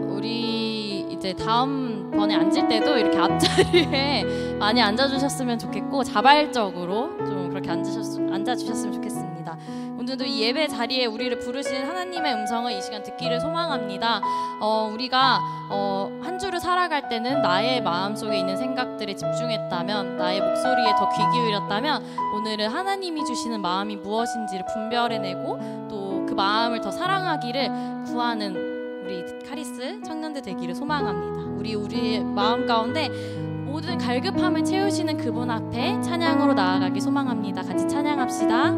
우리 이제 다음번에 앉을 때도 이렇게 앞자리에 많이 앉아주셨으면 좋겠고 자발적으로 좀 그렇게 앉아주셨으면 좋겠습니다. 오늘도 이 예배 자리에 우리를 부르신 하나님의 음성을 이 시간 듣기를 소망합니다. 우리가 한 주를 살아갈 때는 나의 마음속에 있는 생각들에 집중했다면, 나의 목소리에 더 귀 기울였다면, 오늘은 하나님이 주시는 마음이 무엇인지를 분별해내고 또 그 마음을 더 사랑하기를 구하는 우리 카리스 청년들 되기를 소망합니다. 우리의 마음 가운데 모든 갈급함을 채우시는 그분 앞에 찬양으로 나아가기 소망합니다. 같이 찬양합시다.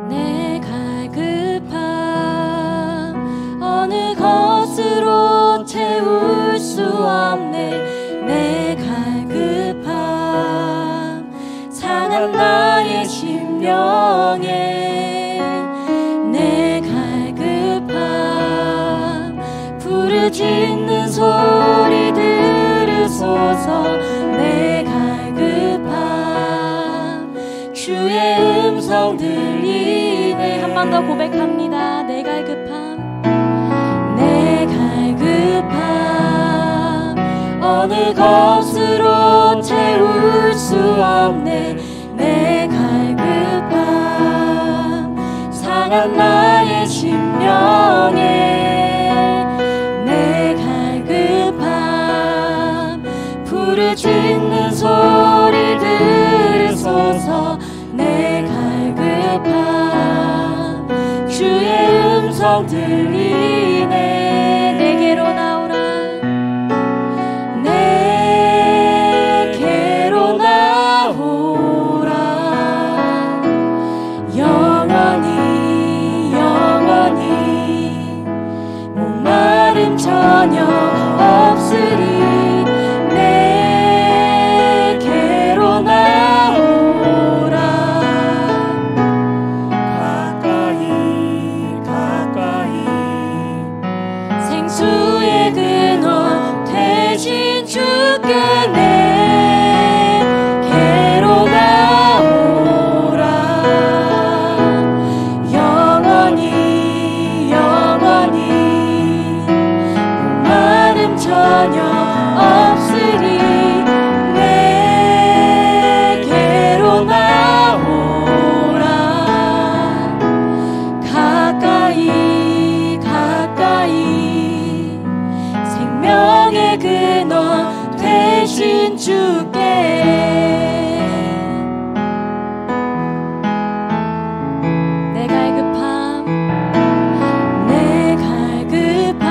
내 갈급함 어느 것으로 채울 수 없네. 내 갈급함 상한 나의 심령에 내 갈급함 부르짖는 소리 들으소서. 내 갈급함 주의 음성 들리네. 한 번 더 고백합니다. 내 갈급함 내 갈급함 어느 것으로 채울 수 없네. 내 갈급함 상한 나의 심령에 내 갈급함 부르짖는 소리 들으소서. 내 갈급함 주의 음성 들리네. 내게로 나오라. 내게로 나오라. 영원히 영원히 목마름 전혀 없으리. 내게로 나오라. 가까이 가까이 생수의 근원 되신 주께 내게로 나오라. 영원히 영원히 목마름 전혀 없으리. 내게로 나오라. 가까이 가까이 생명의 근원 되신 주께 내 갈급함 내 갈급함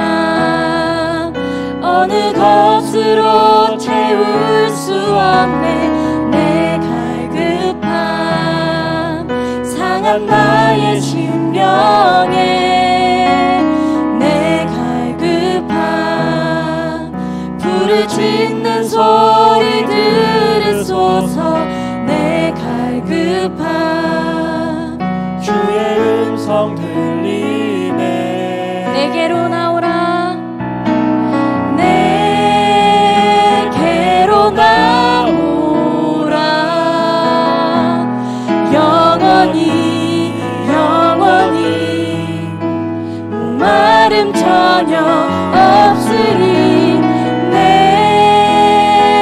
어느 것으로 채울 수 없네. 내 갈급함 상한 나의 심령에 내 갈급함 부르짖는 소리 들으소서. 내 갈급함 주의 음성 들리네. 내게로 나오라. 내게로 나오라. 영원히 영원히 목마름 전혀 없으리. 내게로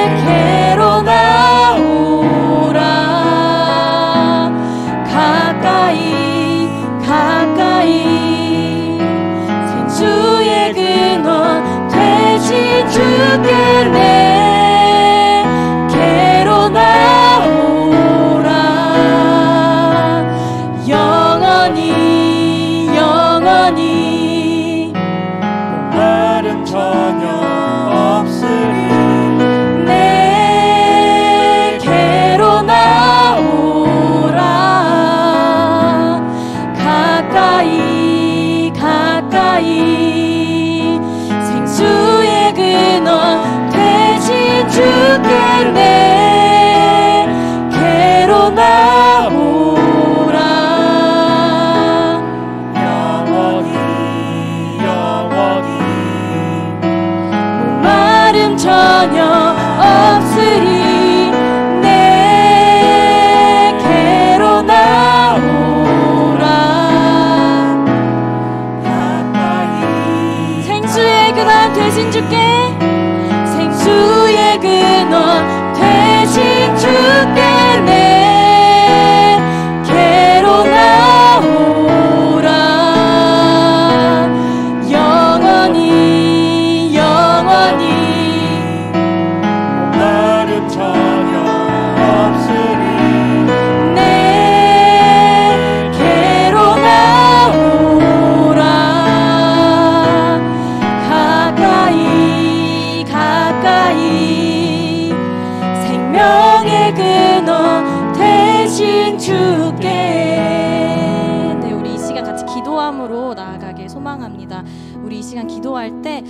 주께. 네, 우리 이 시간 같이 기도함으로 나아가길 소망합니다. 우리 이 시간 기도할 때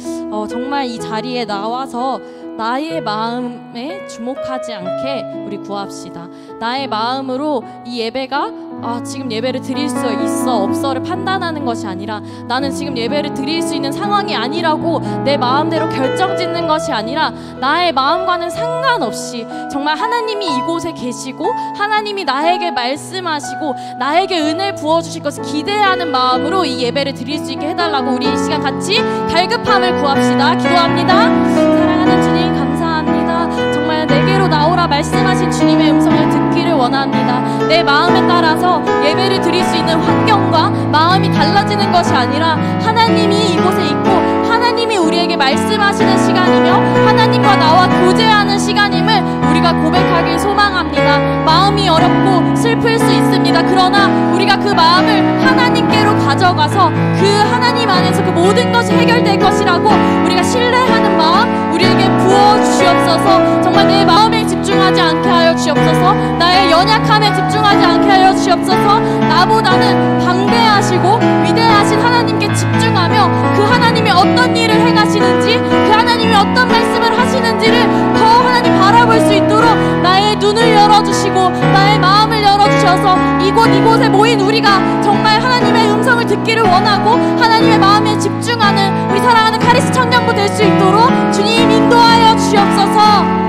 정말 이 자리에 나와서 나의 마음에 주목하지 않게 우리 구합시다. 나의 마음으로 이 예배가 지금 예배를 드릴 수 있어 없어를 판단하는 것이 아니라, 나는 지금 예배를 드릴 수 있는 상황이 아니라고 내 마음대로 결정짓는 것이 아니라, 나의 마음과는 상관없이 정말 하나님이 이곳에 계시고 하나님이 나에게 말씀하시고 나에게 은혜를 부어주실 것을 기대하는 마음으로 이 예배를 드릴 수 있게 해달라고 우리 이 시간 같이 갈급함을 구합시다. 기도합니다. 사랑하는 주님, 감사합니다. 정말 내게로 나오라 말씀하신 주님의 음성을 듣기를 원합니다. 내 마음에 따라서 예배를 드릴 수 있는 환경과 마음이 달라지는 것이 아니라, 하나님이 이곳에 있고 하나님이 우리에게 말씀하시는 시간이며 하나님과 나와 교제하는 시간임을 우리가 고백하길 소망합니다. 마음이 어렵고 슬플 수 있습니다. 그러나 우리가 그 마음을 하나님께로 가져가서 그 하나님 안에서 그 모든 것이 해결될 것이라고 우리가 신뢰하는 마음 우리에게 부어주시옵소서. 정말 내 마음에 집중하지 않게 하여 주옵소서. 나의 연약함에 집중하지 않게 하여 주옵소서. 나보다는 방대하시고 위대하신 하나님께 집중하며 그 하나님이 어떤 일을 행하시는지, 그 하나님이 어떤 말씀을 하시는지를 더 하나님 바라볼 수 있도록 나의 눈을 열어주시고 나의 마음을 열어주셔서 이곳에 모인 우리가 정말 하나님의 음성을 듣기를 원하고 하나님의 마음에 집중하는 우리 사랑하는 카리스 청년부 될 수 있도록 주님 인도하여 주옵소서.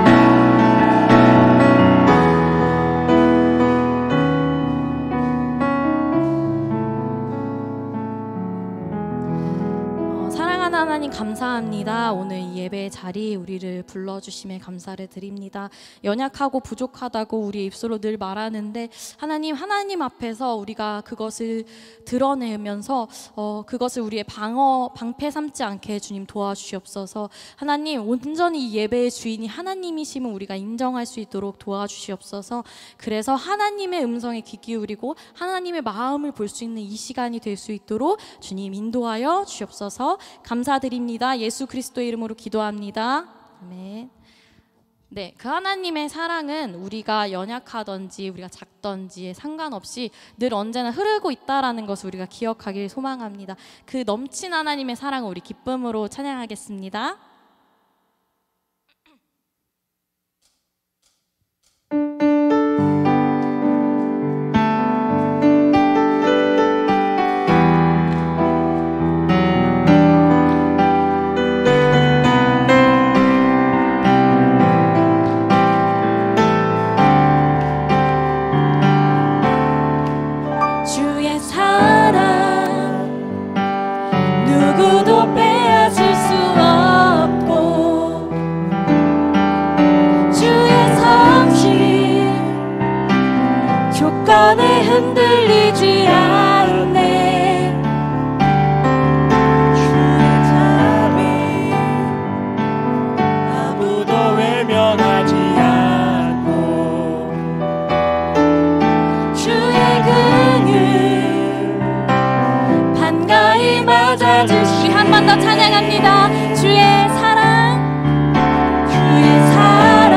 하나님 감사합니다. 오늘 이 예배의 자리 우리를 불러주심에 감사를 드립니다. 연약하고 부족하다고 우리 입술로 늘 말하는데 하나님 앞에서 우리가 그것을 드러내면서 그것을 우리의 방패 삼지 않게 주님 도와주시옵소서. 하나님, 온전히 이 예배의 주인이 하나님이심을 우리가 인정할 수 있도록 도와주시옵소서. 그래서 하나님의 음성에 귀 기울이고 하나님의 마음을 볼 수 있는 이 시간이 될 수 있도록 주님 인도하여 주옵소서. 감사드립니다. 예수 그리스도의 이름으로 기도합니다. 아멘. 네, 그 하나님의 사랑은 우리가 연약하든지 우리가 작든지에 상관없이 늘 언제나 흐르고 있다라는 것을 우리가 기억하길 소망합니다. 그 넘친 하나님의 사랑을 우리 기쁨으로 찬양하겠습니다. 흔들리지 않네. 주의 자비 아무도 외면하지 않고, 주의 근육 반가이 맞아주시. 한 번 더 찬양합니다. 주의 사랑, 주의 사랑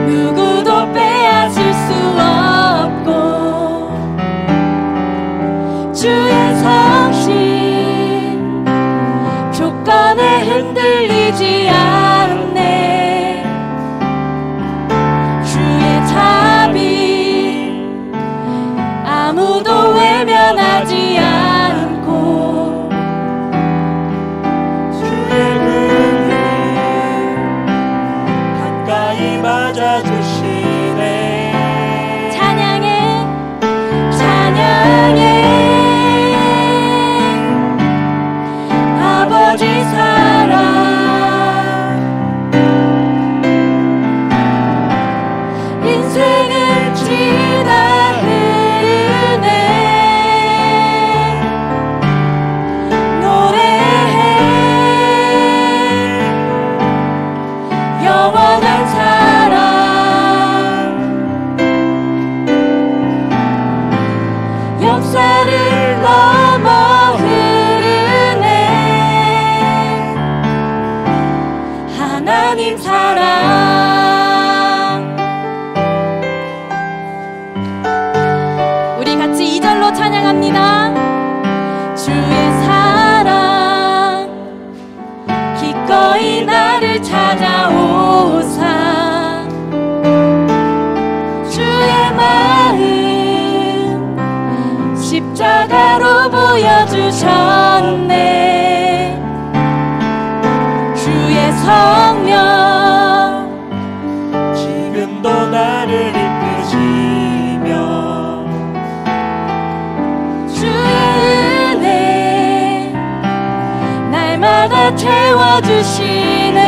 누구도 빼앗을 수 없고, 주의 성신 조건에 흔들리지 않네. 주의 자비 아무도 외면하지 않고, 주의 근육 가까이 맞아주시네. 찬양해 아버지 사랑, 인생을 지나 흐르네. 노래해 영원한 사랑, 역사를 넘어 흐르네. 하나님 사랑 성령 지금도 나를 이끄시며 주의 은혜 날마다 채워주시네.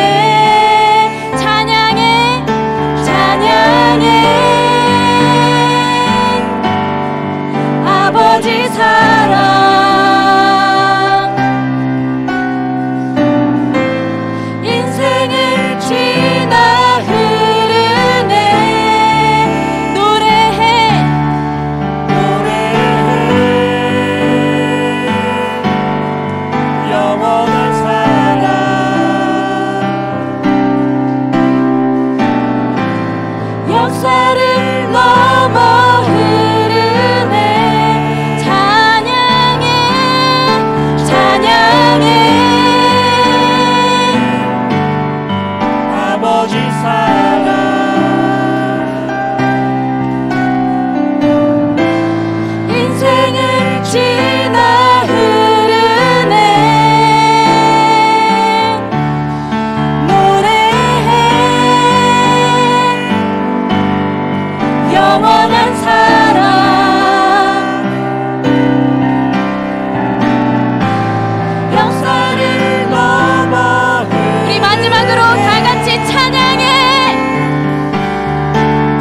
찬양해 찬양해 아버지 사랑 인생을 지나 흐르네. 노래해 영원한 사랑 역사를 넘어 흐르네. 찬양해 찬양해 아버지 사랑 인생을 지나 흐르네. 노래해 영원한 사랑 역사를 넘어 우리 마지막으로 다 같이 찬양해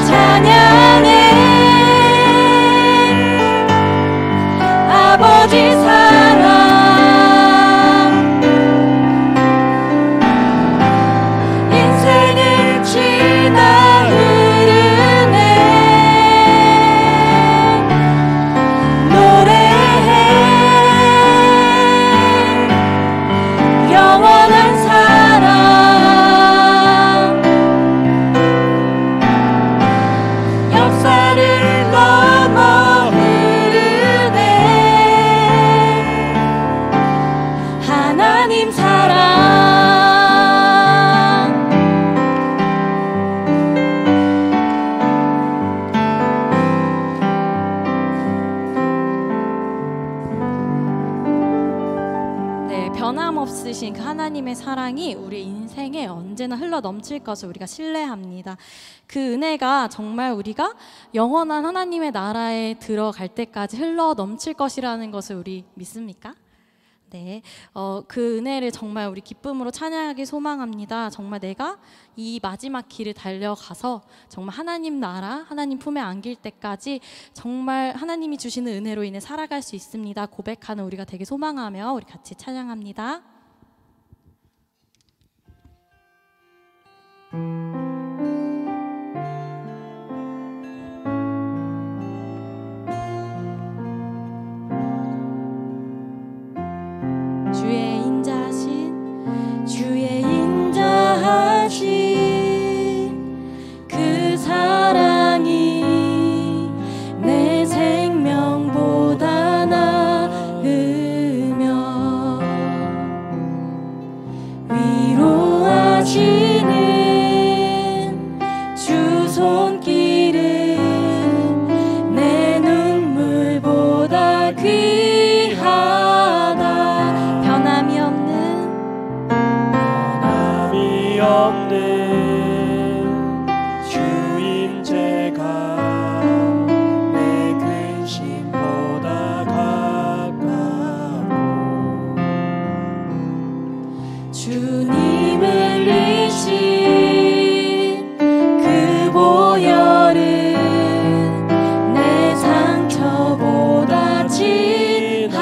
찬양해 아버지 사랑 인생을 지나 흐르네. 노래해 영원한 사랑 역사를 넘어 흐르네. 하나님 사랑 네, 변함없으신 그 하나님의 사랑이 우리 인생에 언제나 흘러 넘칠 것을 우리가 신뢰합니다. 그 은혜가 정말 우리가 영원한 하나님의 나라에 들어갈 때까지 흘러 넘칠 것이라는 것을 우리 믿습니까? 네, 그 은혜를 정말 우리 기쁨으로 찬양하기 소망합니다. 정말 내가 이 마지막 길을 달려가서 정말 하나님 나라, 하나님 품에 안길 때까지 정말 하나님이 주시는 은혜로 인해 살아갈 수 있습니다. 고백하는 우리가 되게 소망하며 우리 같이 찬양합니다. 주의 인자하신 주의 인자하신 그 사랑이 내 생명보다 나으며 위로하시는 주 손길은 내 눈물보다 귀하다. 변함이 없는 변함이 없는 주인제가 내 근심보다 가깝고 주님을 흘리신 그 보혈은 내 상처보다 진하다.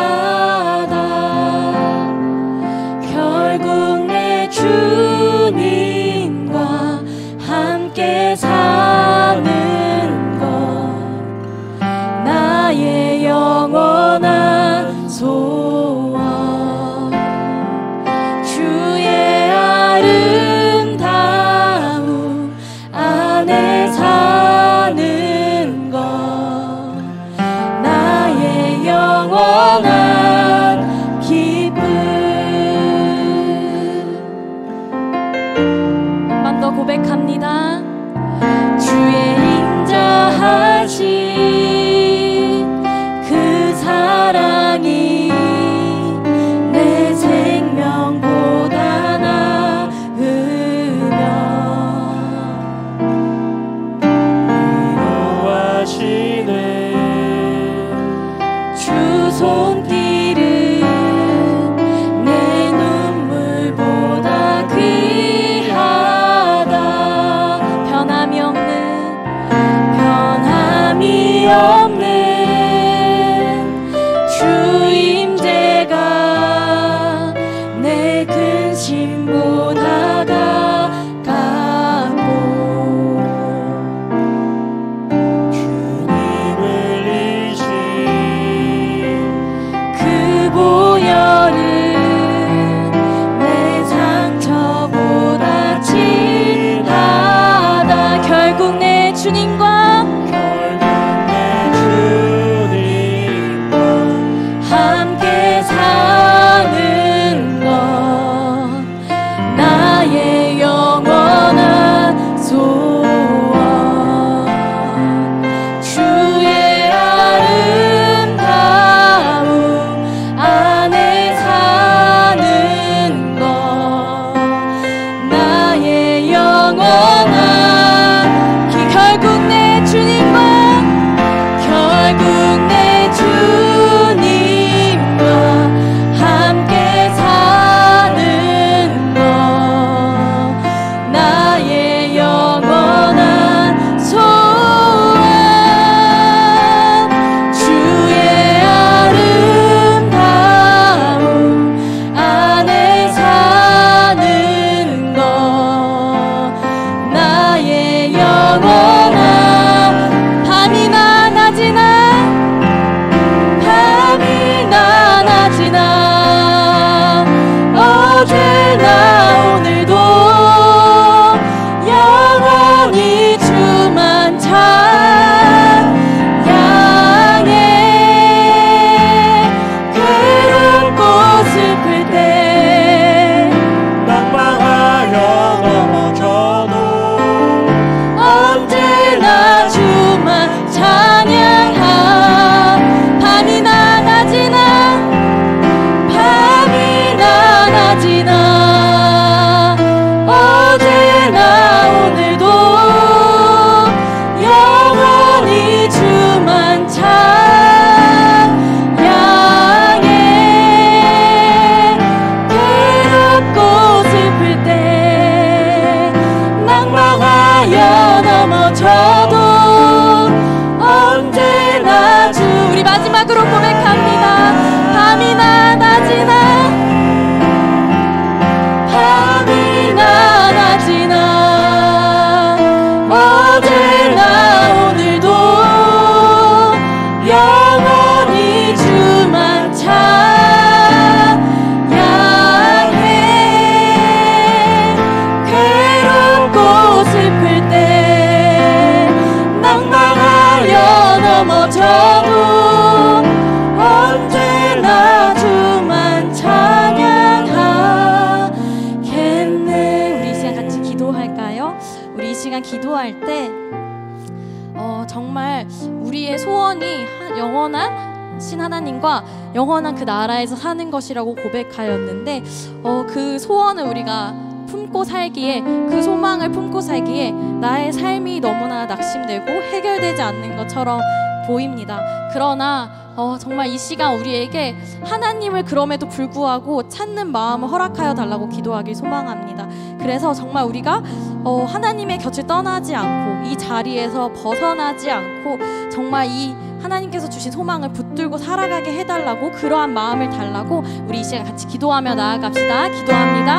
결국 내 주님과 함께 사는 것 주님과 결국 내 주님과 함께 사는 것 나의 영원한 소원 주의 아름다움 안에 사는 것 나의 영원한 결국 내 주님과 결국 내 주님과 함께 사는 것 나의 영원한 소원 주의 아름다움 안에 사는 것 나의 영원한 밤이나 낮이나 밤이나 낮이나 어제나 오늘도 영원히 주만 찬양해 괴롭고 슬플 때 낙방하여 넘어져도 언제나 주만 찬양하 밤이나 낮이나 밤이나 낮이나 어제나 오늘도 영원히 주만 찬양해 괴롭고 슬플 때 낭망하여 넘어져도 언제나 주 우리 마지막으로 고백합니다. 밤이나 낮이나 밤이나 낮이나 어제나 오늘도 영원히 주만 찬양해 괴롭고 슬플 때 낭망하여 넘어져도 언제나 주만 찬양하겠네. 우리 이 시간 같이 기도할까요? 우리 이 시간 기도할 때 정말 우리의 소원이 영원한 신 하나님과 영원한 그 나라에서 사는 것이라고 고백하였는데 그 소원을 우리가 품고 살기에 그 소망을 품고 살기에 나의 삶이 너무나 낙심되고 해결되지 않는 것처럼 보입니다. 그러나 정말 이 시간 우리에게 하나님을 그럼에도 불구하고 찾는 마음을 허락하여 달라고 기도하길 소망합니다. 그래서 정말 우리가 하나님의 곁을 떠나지 않고 이 자리에서 벗어나지 않고 정말 이 하나님께서 주신 소망을 붙들고 살아가게 해달라고 그러한 마음을 달라고 우리 이 시간 같이 기도하며 나아갑시다. 기도합니다.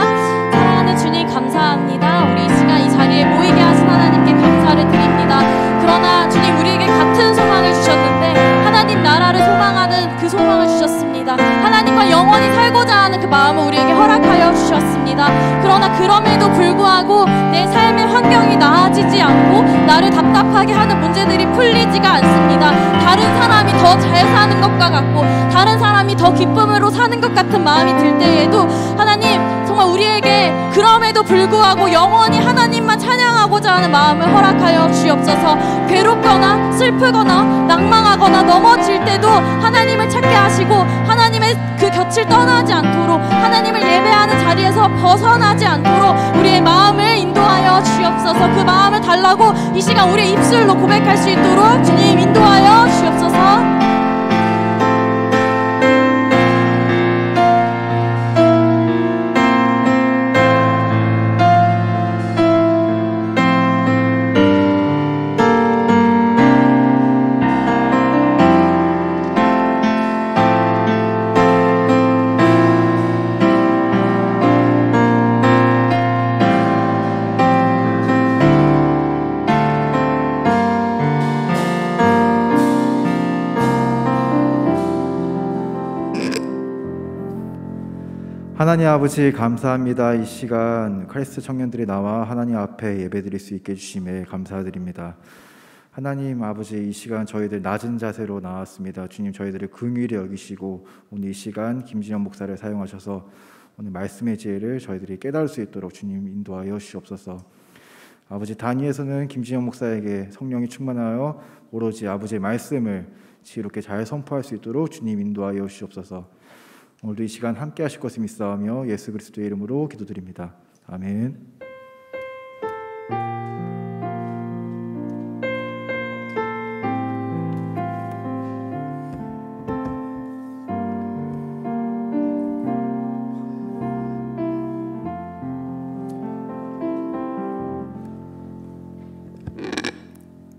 사랑하는 주님 감사합니다. 우리 이 시간 이 자리에 모이게 하신 하나님께 감사를 드립니다. 그러나 주님 우리에게 같은 소망을 주셨는데 하나님 나라를 소망하는 그 소망을 주셨습니다. 하나님과 영원히 살고자 하는 그 마음을 우리에게 허락하여 주셨습니다. 그러나 그럼에도 불구하고 내 삶의 환경이 나아지지 않고 나를 답답하게 하는 문제들이 풀리지가 않습니다. 다른 사람이 더 잘 사는 것과 같고 다른 사람이 더 기쁨으로 사는 것 같은 마음이 들 때에도 하나님 정말 우리에게 그럼에도 불구하고 영원히 하나님만 찬양하고자 하는 마음을 허락하여 주옵소서. 괴롭거나 슬프거나 낭망하거나 넘어질 때도 하나님을 찾게 하시고 하나님의 그 곁을 떠나지 않도록 하나님을 예배하는 자리에서 벗어나지 않도록 우리의 마음을 인도하여 주옵소서. 그 마음을 달라고 이 시간 우리의 입술로 고백할 수 있도록 주님 인도하여 주옵소서. 하나님 아버지 감사합니다. 이 시간 크리스트 청년들이 나와 하나님 앞에 예배드릴 수 있게 해주심에 감사드립니다. 하나님 아버지, 이 시간 저희들 낮은 자세로 나왔습니다. 주님, 저희들을 긍휼히 여기시고 오늘 이 시간 김진영 목사를 사용하셔서 오늘 말씀의 지혜를 저희들이 깨달을 수 있도록 주님 인도하여 주시옵소서. 아버지, 단위에서는 김진영 목사에게 성령이 충만하여 오로지 아버지의 말씀을 지혜롭게 잘 선포할 수 있도록 주님 인도하여 주시옵소서. 오늘도 이 시간 함께 하실 것을 믿사오며 예수 그리스도의 이름으로 기도드립니다. 아멘.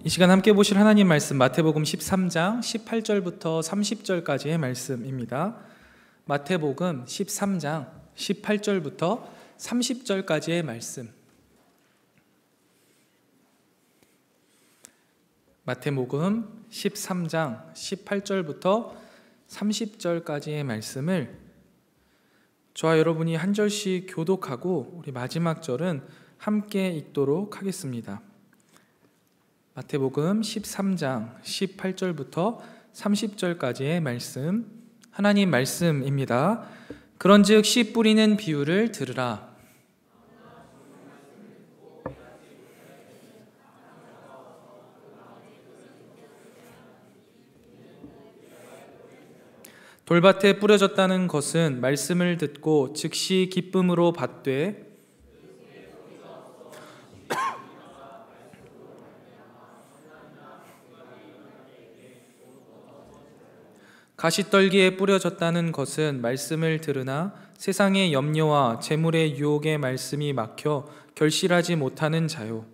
이 시간 함께 보실 하나님 말씀 마태복음 13장 18절부터 30절까지의 말씀입니다. 마태복음 13장 18절부터 30절까지의 말씀. 마태복음 13장 18절부터 30절까지의 말씀을 저와 여러분이 한 절씩 교독하고 우리 마지막 절은 함께 읽도록 하겠습니다. 마태복음 13장 18절부터 30절까지의 말씀, 하나님 말씀입니다. 그런즉 씨 뿌리는 비유를 들으라. 돌밭에 뿌려졌다는 것은 말씀을 듣고 즉시 기쁨으로 받되 가시떨기에 뿌려졌다는 것은 말씀을 들으나 세상의 염려와 재물의 유혹의 말씀이 막혀 결실하지 못하는 자요.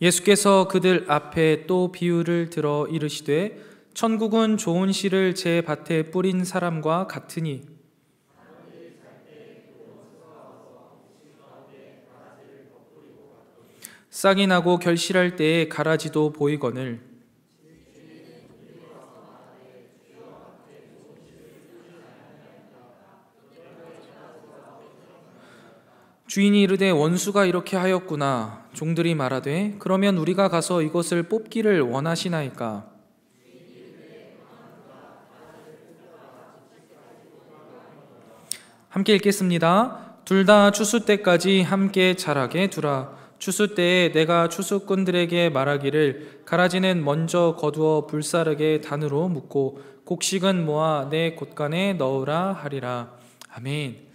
예수께서 그들 앞에 또 비유를 들어 이르시되 천국은 좋은 씨를 제 밭에 뿌린 사람과 같으니 싹이 나고 결실할 때에 가라지도 보이거늘 주인이 이르되 원수가 이렇게 하였구나. 종들이 말하되 그러면 우리가 가서 이것을 뽑기를 원하시나이까. 함께 읽겠습니다. 둘 다 추수 때까지 함께 자라게 두라. 추수 때에 내가 추수꾼들에게 말하기를 가라지는 먼저 거두어 불사르게 단으로 묶고 곡식은 모아 내 곳간에 넣으라 하리라. 아멘.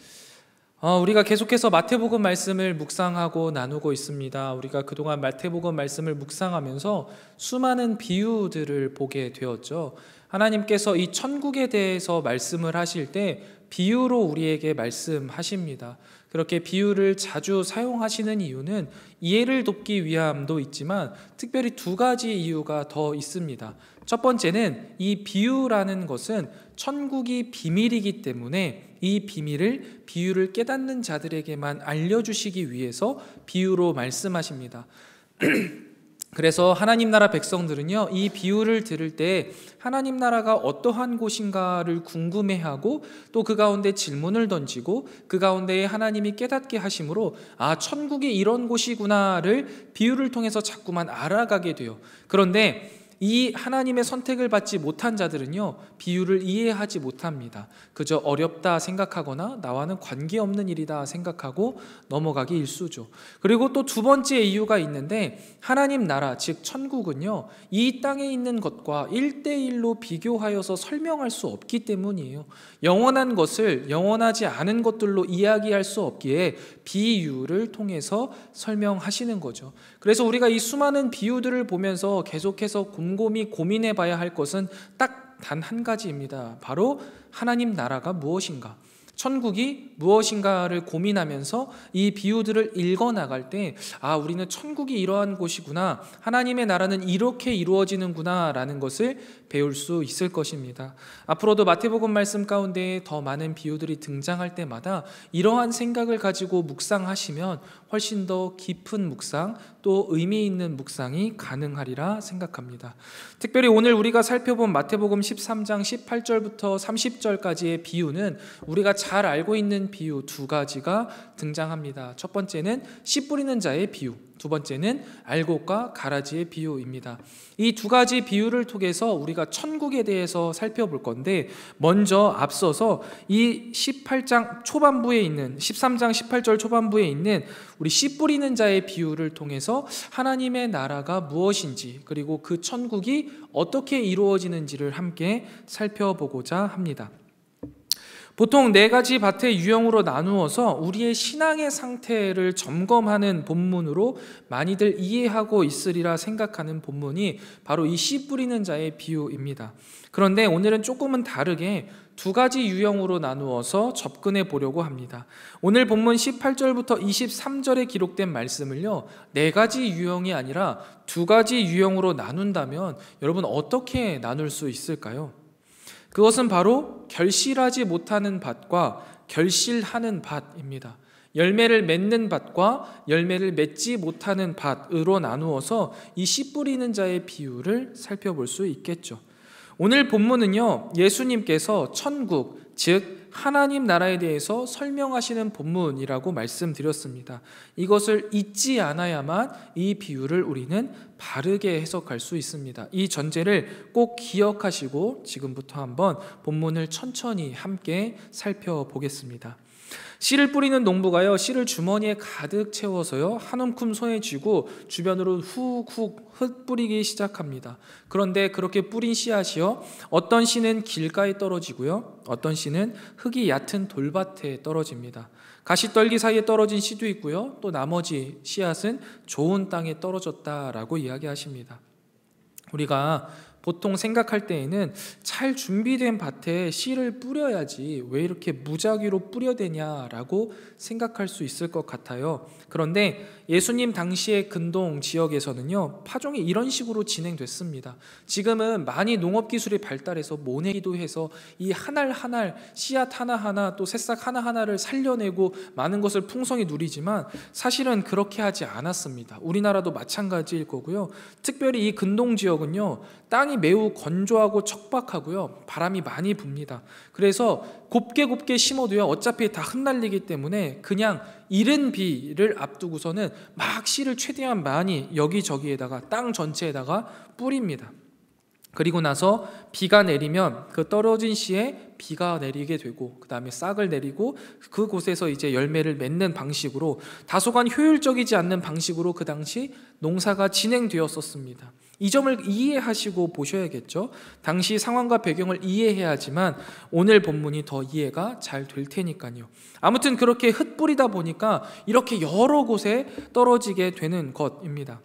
우리가 계속해서 마태복음 말씀을 묵상하고 나누고 있습니다. 우리가 그동안 마태복음 말씀을 묵상하면서 수많은 비유들을 보게 되었죠. 하나님께서 이 천국에 대해서 말씀을 하실 때 비유로 우리에게 말씀하십니다. 그렇게 비유를 자주 사용하시는 이유는 이해를 돕기 위함도 있지만 특별히 두 가지 이유가 더 있습니다. 첫 번째는 이 비유라는 것은 천국이 비밀이기 때문에 이 비밀을 비유를 깨닫는 자들에게만 알려주시기 위해서 비유로 말씀하십니다. 그래서 하나님 나라 백성들은요, 이 비유를 들을 때 하나님 나라가 어떠한 곳인가를 궁금해하고 또 그 가운데 질문을 던지고 그 가운데에 하나님이 깨닫게 하심으로 천국이 이런 곳이구나를 비유를 통해서 자꾸만 알아가게 돼요. 그런데 이 하나님의 선택을 받지 못한 자들은요, 비유를 이해하지 못합니다. 그저 어렵다 생각하거나 나와는 관계없는 일이다 생각하고 넘어가기 일쑤죠. 그리고 또 두 번째 이유가 있는데 하나님 나라, 즉 천국은요, 이 땅에 있는 것과 1대1로 비교하여서 설명할 수 없기 때문이에요. 영원한 것을 영원하지 않은 것들로 이야기할 수 없기에 비유를 통해서 설명하시는 거죠. 그래서 우리가 이 수많은 비유들을 보면서 계속해서 곰곰이 고민해 봐야 할 것은 딱 단 한 가지입니다. 바로 하나님 나라가 무엇인가? 천국이 무엇인가를 고민하면서 이 비유들을 읽어나갈 때 우리는 천국이 이러한 곳이구나, 하나님의 나라는 이렇게 이루어지는구나 라는 것을 배울 수 있을 것입니다. 앞으로도 마태복음 말씀 가운데 더 많은 비유들이 등장할 때마다 이러한 생각을 가지고 묵상하시면 훨씬 더 깊은 묵상, 또 의미 있는 묵상이 가능하리라 생각합니다. 특별히 오늘 우리가 살펴본 마태복음 13장 18절부터 30절까지의 비유는 우리가 잘 알고 있는 비유 두 가지가 등장합니다. 첫 번째는 씨 뿌리는 자의 비유, 두 번째는 알곡과 가라지의 비유입니다. 이 두 가지 비유를 통해서 우리가 천국에 대해서 살펴볼 건데, 먼저 앞서서 이 18장 초반부에 있는 13장 18절 초반부에 있는 우리 씨 뿌리는 자의 비유를 통해서 하나님의 나라가 무엇인지, 그리고 그 천국이 어떻게 이루어지는지를 함께 살펴보고자 합니다. 보통 네 가지 밭의 유형으로 나누어서 우리의 신앙의 상태를 점검하는 본문으로 많이들 이해하고 있으리라 생각하는 본문이 바로 이 씨 뿌리는 자의 비유입니다. 그런데 오늘은 조금은 다르게 두 가지 유형으로 나누어서 접근해 보려고 합니다. 오늘 본문 18절부터 23절에 기록된 말씀을요, 네 가지 유형이 아니라 두 가지 유형으로 나눈다면 여러분 어떻게 나눌 수 있을까요? 그것은 바로 결실하지 못하는 밭과 결실하는 밭입니다. 열매를 맺는 밭과 열매를 맺지 못하는 밭으로 나누어서 이 씨 뿌리는 자의 비유를 살펴볼 수 있겠죠. 오늘 본문은요, 예수님께서 천국, 즉 하나님 나라에 대해서 설명하시는 본문이라고 말씀드렸습니다. 이것을 잊지 않아야만 이 비유를 우리는 바르게 해석할 수 있습니다. 이 전제를 꼭 기억하시고 지금부터 한번 본문을 천천히 함께 살펴보겠습니다. 씨를 뿌리는 농부가요, 씨를 주머니에 가득 채워서요 한 움큼 손에 쥐고 주변으로 훅훅 흩뿌리기 시작합니다. 그런데 그렇게 뿌린 씨앗이요, 어떤 씨는 길가에 떨어지고요, 어떤 씨는 흙이 얕은 돌밭에 떨어집니다. 가시떨기 사이에 떨어진 씨도 있고요, 또 나머지 씨앗은 좋은 땅에 떨어졌다라고 이야기하십니다. 우리가 보통 생각할 때에는 잘 준비된 밭에 씨를 뿌려야지 왜 이렇게 무작위로 뿌려대냐라고 생각할 수 있을 것 같아요. 그런데 예수님 당시의 근동 지역에서는요, 파종이 이런 식으로 진행됐습니다. 지금은 많이 농업기술이 발달해서 모내기도 해서 이 한 알 한 알 씨앗 하나하나 또 새싹 하나하나를 살려내고 많은 것을 풍성히 누리지만 사실은 그렇게 하지 않았습니다. 우리나라도 마찬가지일 거고요. 특별히 이 근동 지역은요, 땅이 매우 건조하고 척박하고요, 바람이 많이 붑니다. 그래서 곱게 심어도요, 어차피 다 흩날리기 때문에 그냥 이른 비를 앞두고서는 막 씨를 최대한 많이 여기저기에다가 땅 전체에다가 뿌립니다. 그리고 나서 비가 내리면 그 떨어진 씨에 비가 내리게 되고, 그 다음에 싹을 내리고 그곳에서 이제 열매를 맺는 방식으로, 다소간 효율적이지 않는 방식으로 그 당시 농사가 진행되었었습니다. 이 점을 이해하시고 보셔야겠죠. 당시 상황과 배경을 이해해야지만 오늘 본문이 더 이해가 잘 될 테니까요. 아무튼 그렇게 흩뿌리다 보니까 이렇게 여러 곳에 떨어지게 되는 것입니다.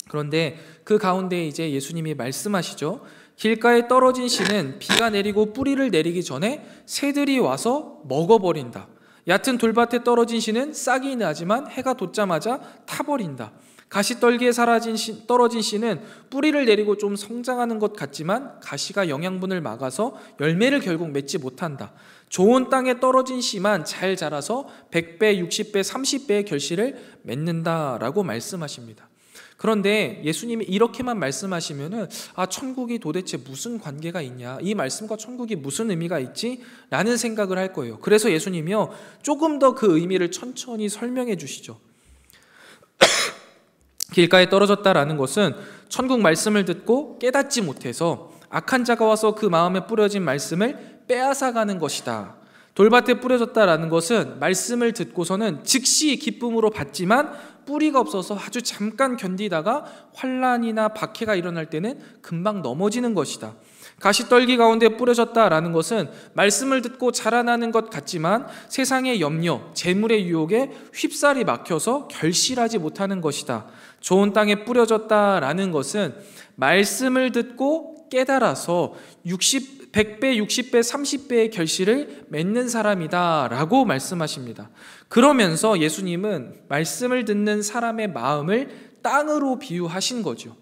그런데 그 가운데 이제 예수님이 말씀하시죠. 길가에 떨어진 씨는 비가 내리고 뿌리를 내리기 전에 새들이 와서 먹어버린다. 얕은 돌밭에 떨어진 씨는 싹이 나지만 해가 돋자마자 타버린다. 가시떨기에 떨어진 씨는 뿌리를 내리고 좀 성장하는 것 같지만 가시가 영양분을 막아서 열매를 결국 맺지 못한다. 좋은 땅에 떨어진 씨만 잘 자라서 100배, 60배, 30배의 결실을 맺는다라고 말씀하십니다. 그런데 예수님이 이렇게만 말씀하시면은 천국이 도대체 무슨 관계가 있냐, 이 말씀과 천국이 무슨 의미가 있지? 라는 생각을 할 거예요. 그래서 예수님이요, 조금 더 그 의미를 천천히 설명해 주시죠. 길가에 떨어졌다라는 것은 천국 말씀을 듣고 깨닫지 못해서 악한 자가 와서 그 마음에 뿌려진 말씀을 빼앗아가는 것이다. 돌밭에 뿌려졌다라는 것은 말씀을 듣고서는 즉시 기쁨으로 받지만 뿌리가 없어서 아주 잠깐 견디다가 환난이나 박해가 일어날 때는 금방 넘어지는 것이다. 가시떨기 가운데 뿌려졌다라는 것은 말씀을 듣고 자라나는 것 같지만 세상의 염려, 재물의 유혹에 휩살이 막혀서 결실하지 못하는 것이다. 좋은 땅에 뿌려졌다라는 것은 말씀을 듣고 깨달아서 100배, 60배, 30배의 결실을 맺는 사람이다 라고 말씀하십니다. 그러면서 예수님은 말씀을 듣는 사람의 마음을 땅으로 비유하신 거죠.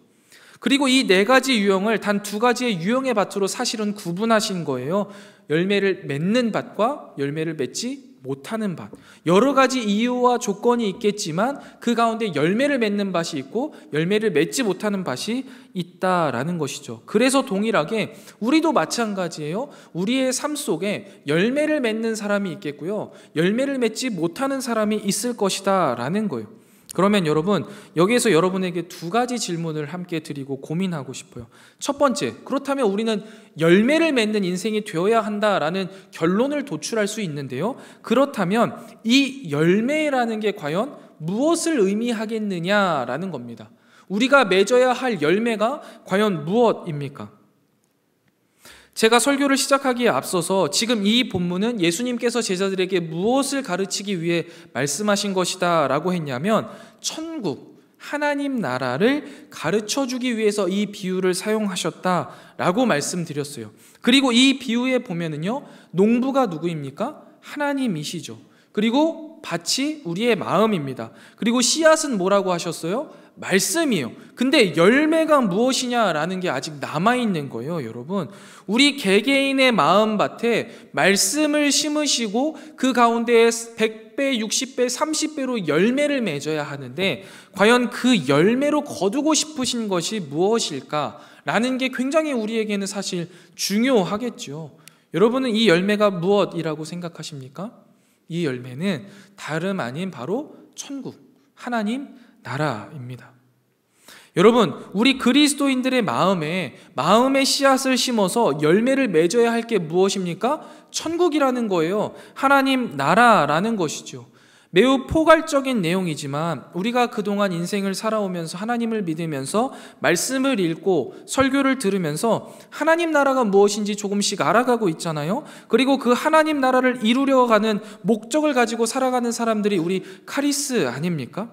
그리고 이 네 가지 유형을 단 두 가지의 유형의 밭으로 사실은 구분하신 거예요. 열매를 맺는 밭과 열매를 맺지 못하는 밭. 여러 가지 이유와 조건이 있겠지만 그 가운데 열매를 맺는 밭이 있고 열매를 맺지 못하는 밭이 있다라는 것이죠. 그래서 동일하게 우리도 마찬가지예요. 우리의 삶 속에 열매를 맺는 사람이 있겠고요, 열매를 맺지 못하는 사람이 있을 것이다 라는 거예요. 그러면 여러분, 여기에서 여러분에게 두 가지 질문을 함께 드리고 고민하고 싶어요. 첫 번째, 그렇다면 우리는 열매를 맺는 인생이 되어야 한다라는 결론을 도출할 수 있는데요, 그렇다면 이 열매라는 게 과연 무엇을 의미하겠느냐라는 겁니다. 우리가 맺어야 할 열매가 과연 무엇입니까? 제가 설교를 시작하기에 앞서서 지금 이 본문은 예수님께서 제자들에게 무엇을 가르치기 위해 말씀하신 것이다 라고 했냐면, 천국, 하나님 나라를 가르쳐주기 위해서 이 비유를 사용하셨다라고 말씀드렸어요. 그리고 이 비유에 보면은요, 농부가 누구입니까? 하나님이시죠. 그리고 밭이 우리의 마음입니다. 그리고 씨앗은 뭐라고 하셨어요? 말씀이에요. 근데 열매가 무엇이냐라는 게 아직 남아있는 거예요. 여러분, 우리 개개인의 마음밭에 말씀을 심으시고 그 가운데 100배, 60배, 30배로 열매를 맺어야 하는데, 과연 그 열매로 거두고 싶으신 것이 무엇일까라는 게 굉장히 우리에게는 사실 중요하겠죠. 여러분은 이 열매가 무엇이라고 생각하십니까? 이 열매는 다름 아닌 바로 천국, 하나님 나라입니다. 여러분, 우리 그리스도인들의 마음에 씨앗을 심어서 열매를 맺어야 할 게 무엇입니까? 천국이라는 거예요. 하나님 나라라는 것이죠. 매우 포괄적인 내용이지만 우리가 그동안 인생을 살아오면서 하나님을 믿으면서 말씀을 읽고 설교를 들으면서 하나님 나라가 무엇인지 조금씩 알아가고 있잖아요. 그리고 그 하나님 나라를 이루려가는 목적을 가지고 살아가는 사람들이 우리 카리스 아닙니까?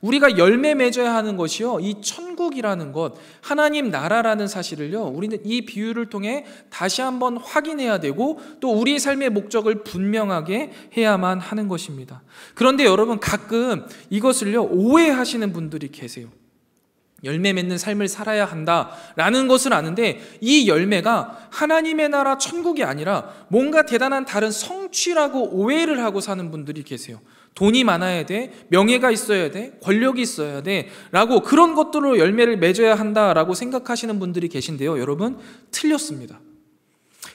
우리가 열매 맺어야 하는 것이요, 이 천국이라는 것, 하나님 나라라는 사실을요, 우리는 이 비유를 통해 다시 한번 확인해야 되고 또 우리의 삶의 목적을 분명하게 해야만 하는 것입니다. 그런데 여러분, 가끔 이것을요 오해하시는 분들이 계세요. 열매 맺는 삶을 살아야 한다라는 것을 아는데 이 열매가 하나님의 나라 천국이 아니라 뭔가 대단한 다른 성취라고 오해를 하고 사는 분들이 계세요. 돈이 많아야 돼, 명예가 있어야 돼, 권력이 있어야 돼 라고 그런 것들로 열매를 맺어야 한다라고 생각하시는 분들이 계신데요, 여러분, 틀렸습니다.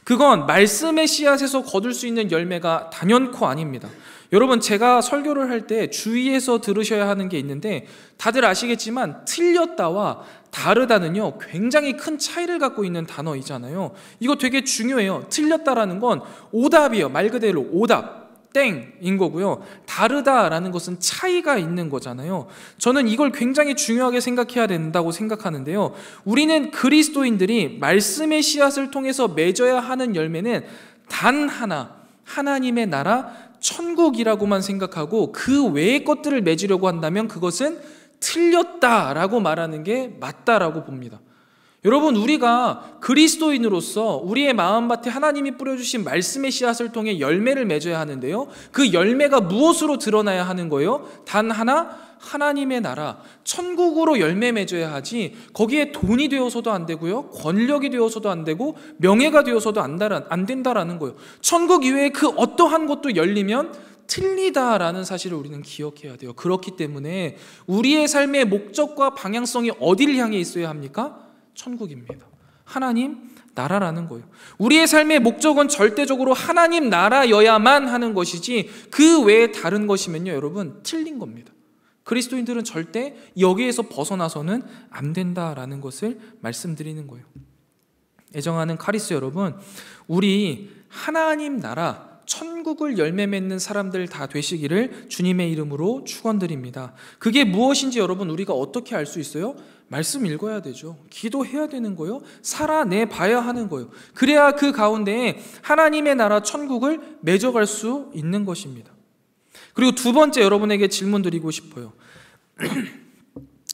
그건 말씀의 씨앗에서 거둘 수 있는 열매가 단연코 아닙니다. 여러분, 제가 설교를 할 때 주의해서 들으셔야 하는 게 있는데, 다들 아시겠지만 틀렸다와 다르다는요 굉장히 큰 차이를 갖고 있는 단어이잖아요. 이거 되게 중요해요. 틀렸다라는 건 오답이에요. 말 그대로 오답, 땡인 거고요. 다르다라는 것은 차이가 있는 거잖아요. 저는 이걸 굉장히 중요하게 생각해야 된다고 생각하는데요, 우리는 그리스도인들이 말씀의 씨앗을 통해서 맺어야 하는 열매는 단 하나, 하나님의 나라 천국이라고만 생각하고 그 외의 것들을 맺으려고 한다면 그것은 틀렸다라고 말하는 게 맞다라고 봅니다. 여러분, 우리가 그리스도인으로서 우리의 마음밭에 하나님이 뿌려주신 말씀의 씨앗을 통해 열매를 맺어야 하는데요, 그 열매가 무엇으로 드러나야 하는 거예요? 단 하나, 하나님의 나라, 천국으로 열매 맺어야 하지 거기에 돈이 되어서도 안 되고요, 권력이 되어서도 안 되고, 명예가 되어서도 안 된다라는 거예요. 천국 이외에 그 어떠한 것도 열리면 틀리다라는 사실을 우리는 기억해야 돼요. 그렇기 때문에 우리의 삶의 목적과 방향성이 어디를 향해 있어야 합니까? 천국입니다. 하나님 나라라는 거예요. 우리의 삶의 목적은 절대적으로 하나님 나라여야만 하는 것이지 그 외에 다른 것이면요, 여러분, 틀린 겁니다. 그리스도인들은 절대 여기에서 벗어나서는 안 된다라는 것을 말씀드리는 거예요. 애정하는 카리스 여러분, 우리 하나님 나라 천국을 열매 맺는 사람들 다 되시기를 주님의 이름으로 축원드립니다. 그게 무엇인지 여러분, 우리가 어떻게 알 수 있어요? 말씀 읽어야 되죠. 기도해야 되는 거예요. 살아내 봐야 하는 거예요. 그래야 그 가운데에 하나님의 나라 천국을 맺어갈 수 있는 것입니다. 그리고 두 번째, 여러분에게 질문 드리고 싶어요.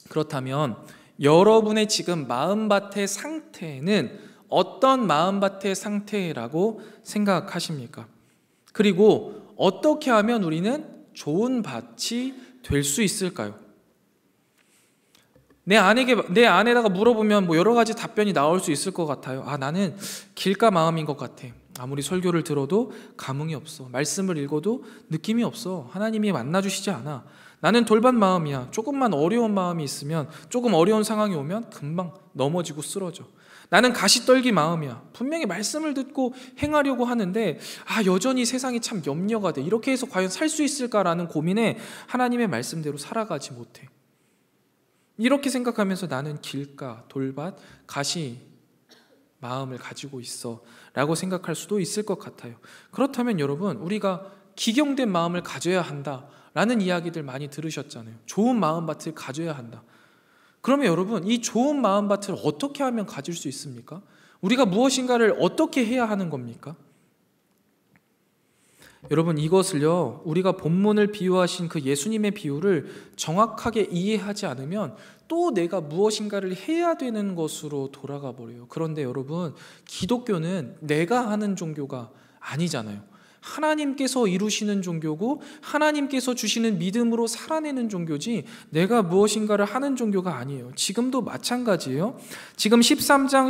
그렇다면 여러분의 지금 마음밭의 상태는 어떤 마음밭의 상태라고 생각하십니까? 그리고 어떻게 하면 우리는 좋은 밭이 될 수 있을까요? 내 아내다가 물어보면 뭐 여러 가지 답변이 나올 수 있을 것 같아요. 나는 길가 마음인 것 같아. 아무리 설교를 들어도 감흥이 없어. 말씀을 읽어도 느낌이 없어. 하나님이 만나주시지 않아. 나는 돌밭 마음이야. 조금만 어려운 마음이 있으면, 조금 어려운 상황이 오면 금방 넘어지고 쓰러져. 나는 가시떨기 마음이야. 분명히 말씀을 듣고 행하려고 하는데 여전히 세상이 참 염려가 돼. 이렇게 해서 과연 살 수 있을까라는 고민에 하나님의 말씀대로 살아가지 못해. 이렇게 생각하면서 나는 길가, 돌밭, 가시 마음을 가지고 있어 라고 생각할 수도 있을 것 같아요. 그렇다면 여러분, 우리가 기경된 마음을 가져야 한다 라는 이야기들 많이 들으셨잖아요. 좋은 마음밭을 가져야 한다. 그러면 여러분, 이 좋은 마음밭을 어떻게 하면 가질 수 있습니까? 우리가 무엇인가를 어떻게 해야 하는 겁니까? 여러분, 이것을요, 우리가 본문을 비유하신 그 예수님의 비유를 정확하게 이해하지 않으면 또 내가 무엇인가를 해야 되는 것으로 돌아가 버려요. 그런데 여러분, 기독교는 내가 하는 종교가 아니잖아요. 하나님께서 이루시는 종교고 하나님께서 주시는 믿음으로 살아내는 종교지 내가 무엇인가를 하는 종교가 아니에요. 지금도 마찬가지예요. 지금 13장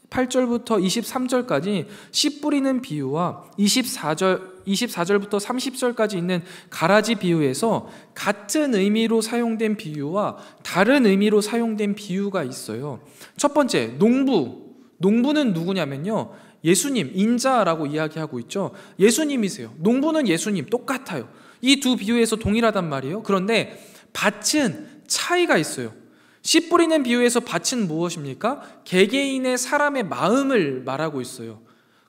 18절부터 23절까지 씨 뿌리는 비유와 24절부터 30절까지 있는 가라지 비유에서 같은 의미로 사용된 비유와 다른 의미로 사용된 비유가 있어요. 첫 번째, 농부는 누구냐면요, 예수님, 인자라고 이야기하고 있죠. 예수님이세요. 농부는 예수님, 똑같아요. 이 두 비유에서 동일하단 말이에요. 그런데 밭은 차이가 있어요. 씨 뿌리는 비유에서 밭은 무엇입니까? 개개인의 사람의 마음을 말하고 있어요.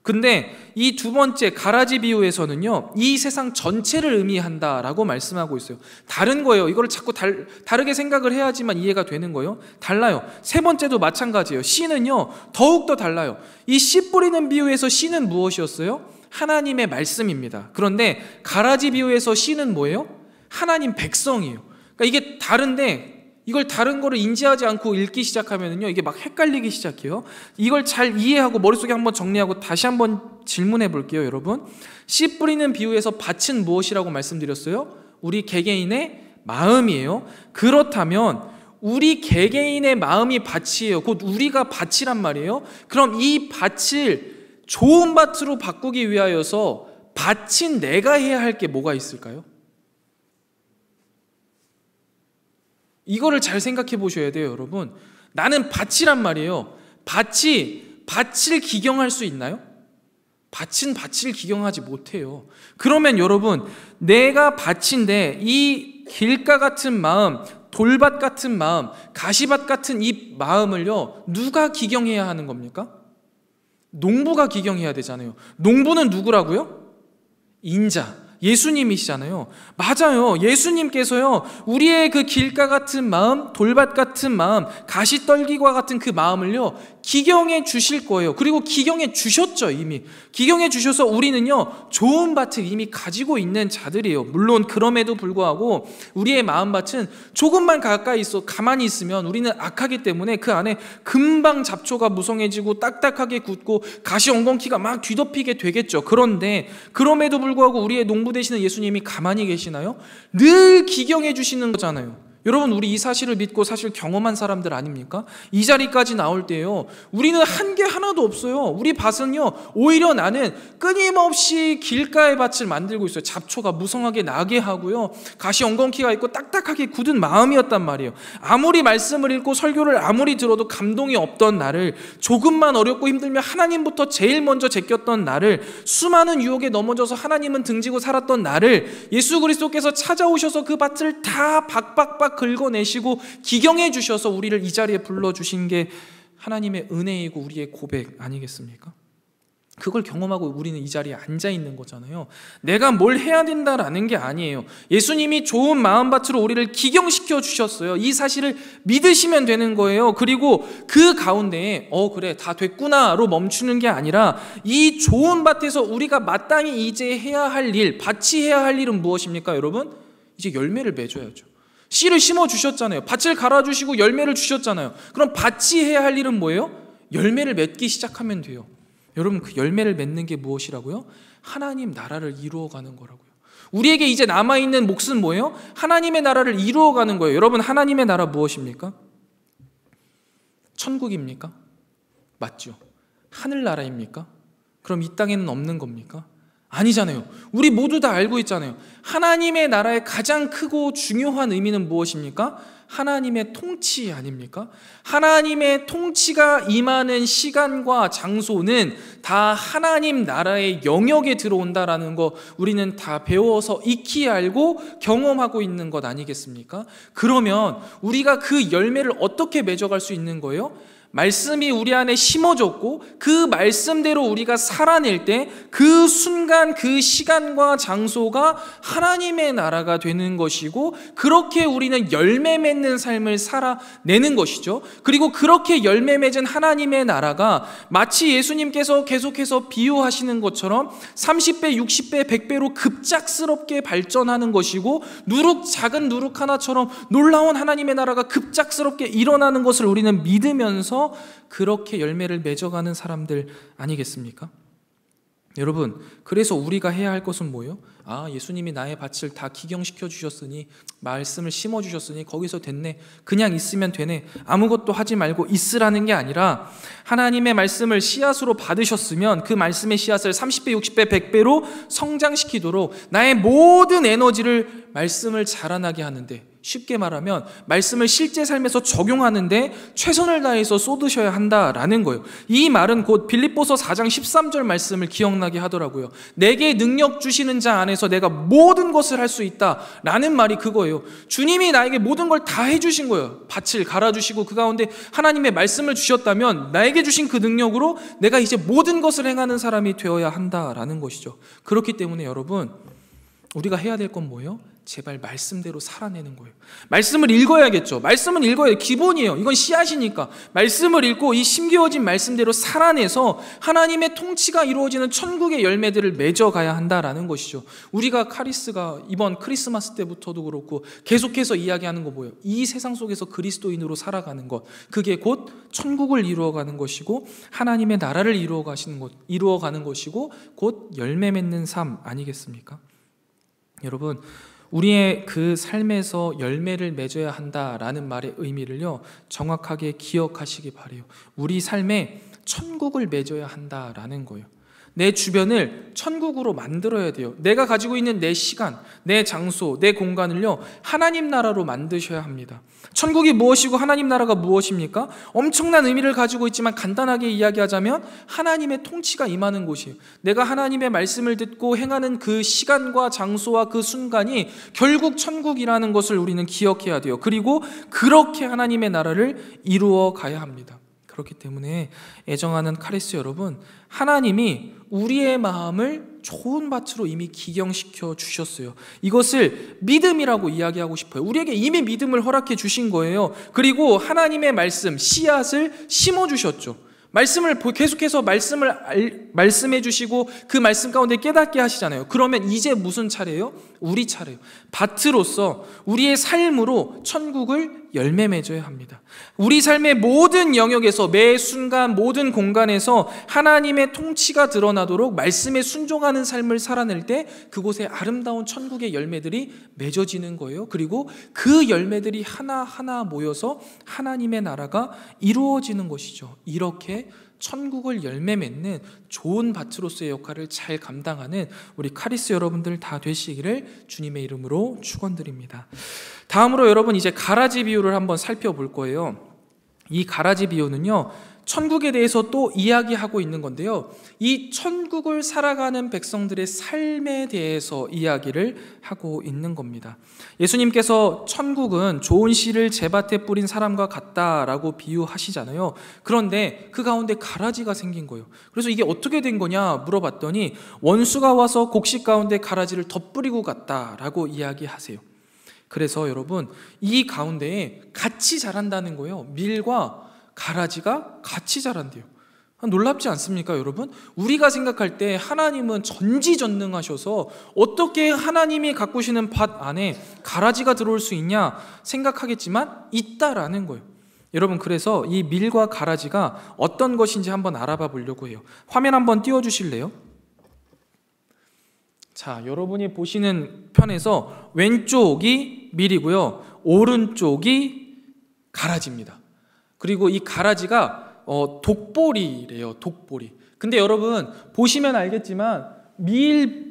근데 이 두 번째 가라지 비유에서는요, 이 세상 전체를 의미한다라고 말씀하고 있어요. 다른 거예요. 이걸 자꾸 다르게 생각을 해야지만 이해가 되는 거예요. 달라요. 세 번째도 마찬가지예요. 씨는요, 더욱더 달라요. 이 씨 뿌리는 비유에서 씨는 무엇이었어요? 하나님의 말씀입니다. 그런데 가라지 비유에서 씨는 뭐예요? 하나님 백성이에요. 그러니까 이게 다른데 이걸 다른 거를 인지하지 않고 읽기 시작하면요, 이게 막 헷갈리기 시작해요. 이걸 잘 이해하고 머릿속에 한번 정리하고 다시 한번 질문해 볼게요, 여러분. 씨 뿌리는 비유에서 밭은 무엇이라고 말씀드렸어요? 우리 개개인의 마음이에요. 그렇다면 우리 개개인의 마음이 밭이에요. 곧 우리가 밭이란 말이에요. 그럼 이 밭을 좋은 밭으로 바꾸기 위하여서 밭인 내가 해야 할 게 뭐가 있을까요? 이거를 잘 생각해 보셔야 돼요, 여러분. 나는 밭이란 말이에요. 밭을 기경할 수 있나요? 밭은 밭을 기경하지 못해요. 그러면 여러분, 내가 밭인데 이 길가 같은 마음, 돌밭 같은 마음, 가시밭 같은 이 마음을요, 누가 기경해야 하는 겁니까? 농부가 기경해야 되잖아요. 농부는 누구라고요? 인자, 예수님이시잖아요. 맞아요. 예수님께서요, 우리의 그 길가 같은 마음, 돌밭 같은 마음, 가시떨기와 같은 그 마음을요, 기경해 주실 거예요. 그리고 기경해 주셨죠. 이미 기경해 주셔서 우리는요, 좋은 밭을 이미 가지고 있는 자들이에요. 물론 그럼에도 불구하고 우리의 마음밭은 조금만 가만히 있으면 우리는 악하기 때문에 그 안에 금방 잡초가 무성해지고 딱딱하게 굳고 가시 엉겅퀴가 막 뒤덮이게 되겠죠. 그런데 그럼에도 불구하고 우리의 농부 되시는 예수님이 가만히 계시나요? 늘 기경해 주시는 거잖아요. 여러분, 우리 이 사실을 믿고 사실 경험한 사람들 아닙니까? 이 자리까지 나올 때요, 우리는 한 게 하나도 없어요. 우리 밭은요, 오히려 나는 끊임없이 길가의 밭을 만들고 있어요. 잡초가 무성하게 나게 하고요, 가시 엉겅퀴가 있고 딱딱하게 굳은 마음이었단 말이에요. 아무리 말씀을 읽고 설교를 아무리 들어도 감동이 없던 나를, 조금만 어렵고 힘들면 하나님부터 제일 먼저 제꼈던 나를, 수많은 유혹에 넘어져서 하나님은 등지고 살았던 나를 예수 그리스도께서 찾아오셔서 그 밭을 다 박박박 긁어내시고 기경해 주셔서 우리를 이 자리에 불러주신 게 하나님의 은혜이고 우리의 고백 아니겠습니까? 그걸 경험하고 우리는 이 자리에 앉아있는 거잖아요. 내가 뭘 해야 된다라는 게 아니에요. 예수님이 좋은 마음밭으로 우리를 기경시켜 주셨어요. 이 사실을 믿으시면 되는 거예요. 그리고 그 가운데에 그래 다 됐구나로 멈추는 게 아니라 이 좋은 밭에서 우리가 마땅히 이제 해야 할 일, 밭이 해야 할 일은 무엇입니까, 여러분? 이제 열매를 맺어야죠. 씨를 심어주셨잖아요. 밭을 갈아주시고 열매를 주셨잖아요. 그럼 밭이 해야 할 일은 뭐예요? 열매를 맺기 시작하면 돼요. 여러분, 그 열매를 맺는 게 무엇이라고요? 하나님 나라를 이루어가는 거라고요. 우리에게 이제 남아있는 몫은 뭐예요? 하나님의 나라를 이루어가는 거예요. 여러분, 하나님의 나라 무엇입니까? 천국입니까? 맞죠? 하늘나라입니까? 그럼 이 땅에는 없는 겁니까? 아니잖아요. 우리 모두 다 알고 있잖아요. 하나님의 나라의 가장 크고 중요한 의미는 무엇입니까? 하나님의 통치 아닙니까? 하나님의 통치가 임하는 시간과 장소는 다 하나님 나라의 영역에 들어온다라는 거 우리는 다 배워서 익히 알고 경험하고 있는 것 아니겠습니까? 그러면 우리가 그 열매를 어떻게 맺어갈 수 있는 거예요? 말씀이 우리 안에 심어졌고 그 말씀대로 우리가 살아낼 때 그 순간 그 시간과 장소가 하나님의 나라가 되는 것이고, 그렇게 우리는 열매 맺는 삶을 살아내는 것이죠. 그리고 그렇게 열매 맺은 하나님의 나라가 마치 예수님께서 계속해서 비유하시는 것처럼 30배, 60배, 100배로 급작스럽게 발전하는 것이고, 작은 누룩 하나처럼 놀라운 하나님의 나라가 급작스럽게 일어나는 것을 우리는 믿으면서 그렇게 열매를 맺어가는 사람들 아니겠습니까? 여러분, 그래서 우리가 해야 할 것은 뭐예요? 예수님이 나의 밭을 다 기경시켜 주셨으니, 말씀을 심어 주셨으니 거기서 됐네, 그냥 있으면 되네, 아무것도 하지 말고 있으라는 게 아니라, 하나님의 말씀을 씨앗으로 받으셨으면 그 말씀의 씨앗을 30배, 60배, 100배로 성장시키도록 나의 모든 에너지를 말씀을 자라나게 하는데, 쉽게 말하면 말씀을 실제 삶에서 적용하는데 최선을 다해서 쏟으셔야 한다라는 거예요. 이 말은 곧 빌립보서 4장 13절 말씀을 기억나게 하더라고요. 내게 능력 주시는 자 안에서 내가 모든 것을 할 수 있다라는 말이 그거예요. 주님이 나에게 모든 걸 다 해주신 거예요. 밭을 갈아주시고 그 가운데 하나님의 말씀을 주셨다면 나에게 주신 그 능력으로 내가 이제 모든 것을 행하는 사람이 되어야 한다라는 것이죠. 그렇기 때문에 여러분, 우리가 해야 될 건 뭐예요? 제발 말씀대로 살아내는 거예요. 말씀을 읽어야겠죠. 말씀은 읽어야 기본이에요. 이건 씨앗이니까 말씀을 읽고 이 심겨진 말씀대로 살아내서 하나님의 통치가 이루어지는 천국의 열매들을 맺어가야 한다라는 것이죠. 우리가 카리스가 이번 크리스마스 때부터도 그렇고 계속해서 이야기하는 거 뭐예요? 이 세상 속에서 그리스도인으로 살아가는 것, 그게 곧 천국을 이루어가는 것이고 하나님의 나라를 이루어가는 것이고 곧 열매 맺는 삶 아니겠습니까? 여러분, 우리의 그 삶에서 열매를 맺어야 한다라는 말의 의미를요, 정확하게 기억하시기 바라요. 우리 삶에 천국을 맺어야 한다라는 거예요. 내 주변을 천국으로 만들어야 돼요. 내가 가지고 있는 내 시간, 내 장소, 내 공간을요, 하나님 나라로 만드셔야 합니다. 천국이 무엇이고 하나님 나라가 무엇입니까? 엄청난 의미를 가지고 있지만 간단하게 이야기하자면 하나님의 통치가 임하는 곳이에요. 내가 하나님의 말씀을 듣고 행하는 그 시간과 장소와 그 순간이 결국 천국이라는 것을 우리는 기억해야 돼요. 그리고 그렇게 하나님의 나라를 이루어 가야 합니다. 그렇기 때문에 애정하는 카리스 여러분, 하나님이 우리의 마음을 좋은 밭으로 이미 기경시켜 주셨어요. 이것을 믿음이라고 이야기하고 싶어요. 우리에게 이미 믿음을 허락해 주신 거예요. 그리고 하나님의 말씀, 씨앗을 심어 주셨죠. 말씀을 계속해서 말씀해 주시고 그 말씀 가운데 깨닫게 하시잖아요. 그러면 이제 무슨 차례예요? 우리 차례예요. 밭으로서 우리의 삶으로 천국을 열매 맺어야 합니다. 우리 삶의 모든 영역에서 매 순간 모든 공간에서 하나님의 통치가 드러나도록 말씀에 순종하는 삶을 살아낼 때 그곳에 아름다운 천국의 열매들이 맺어지는 거예요. 그리고 그 열매들이 하나하나 모여서 하나님의 나라가 이루어지는 것이죠. 이렇게 천국을 열매 맺는 좋은 밭으로서의 역할을 잘 감당하는 우리 카리스 여러분들 다 되시기를 주님의 이름으로 축원드립니다. 다음으로 여러분, 이제 가라지 비유를 한번 살펴볼 거예요. 이 가라지 비유는요, 천국에 대해서 또 이야기하고 있는 건데요, 이 천국을 살아가는 백성들의 삶에 대해서 이야기를 하고 있는 겁니다. 예수님께서 천국은 좋은 씨를 제밭에 뿌린 사람과 같다라고 비유하시잖아요. 그런데 그 가운데 가라지가 생긴 거예요. 그래서 이게 어떻게 된 거냐 물어봤더니 원수가 와서 곡식 가운데 가라지를 덧뿌리고 갔다라고 이야기하세요. 그래서 여러분, 이 가운데에 같이 자란다는 거예요. 밀과 가라지가 같이 자란대요. 놀랍지 않습니까, 여러분? 우리가 생각할 때 하나님은 전지전능하셔서 어떻게 하나님이 가꾸시는 밭 안에 가라지가 들어올 수 있냐 생각하겠지만 있다라는 거예요. 여러분, 그래서 이 밀과 가라지가 어떤 것인지 한번 알아봐 보려고 해요. 화면 한번 띄워주실래요? 자, 여러분이 보시는 편에서 왼쪽이 밀이고요, 오른쪽이 가라지입니다. 그리고 이 가라지가 독보리래요. 독보리. 근데 여러분 보시면 알겠지만 밀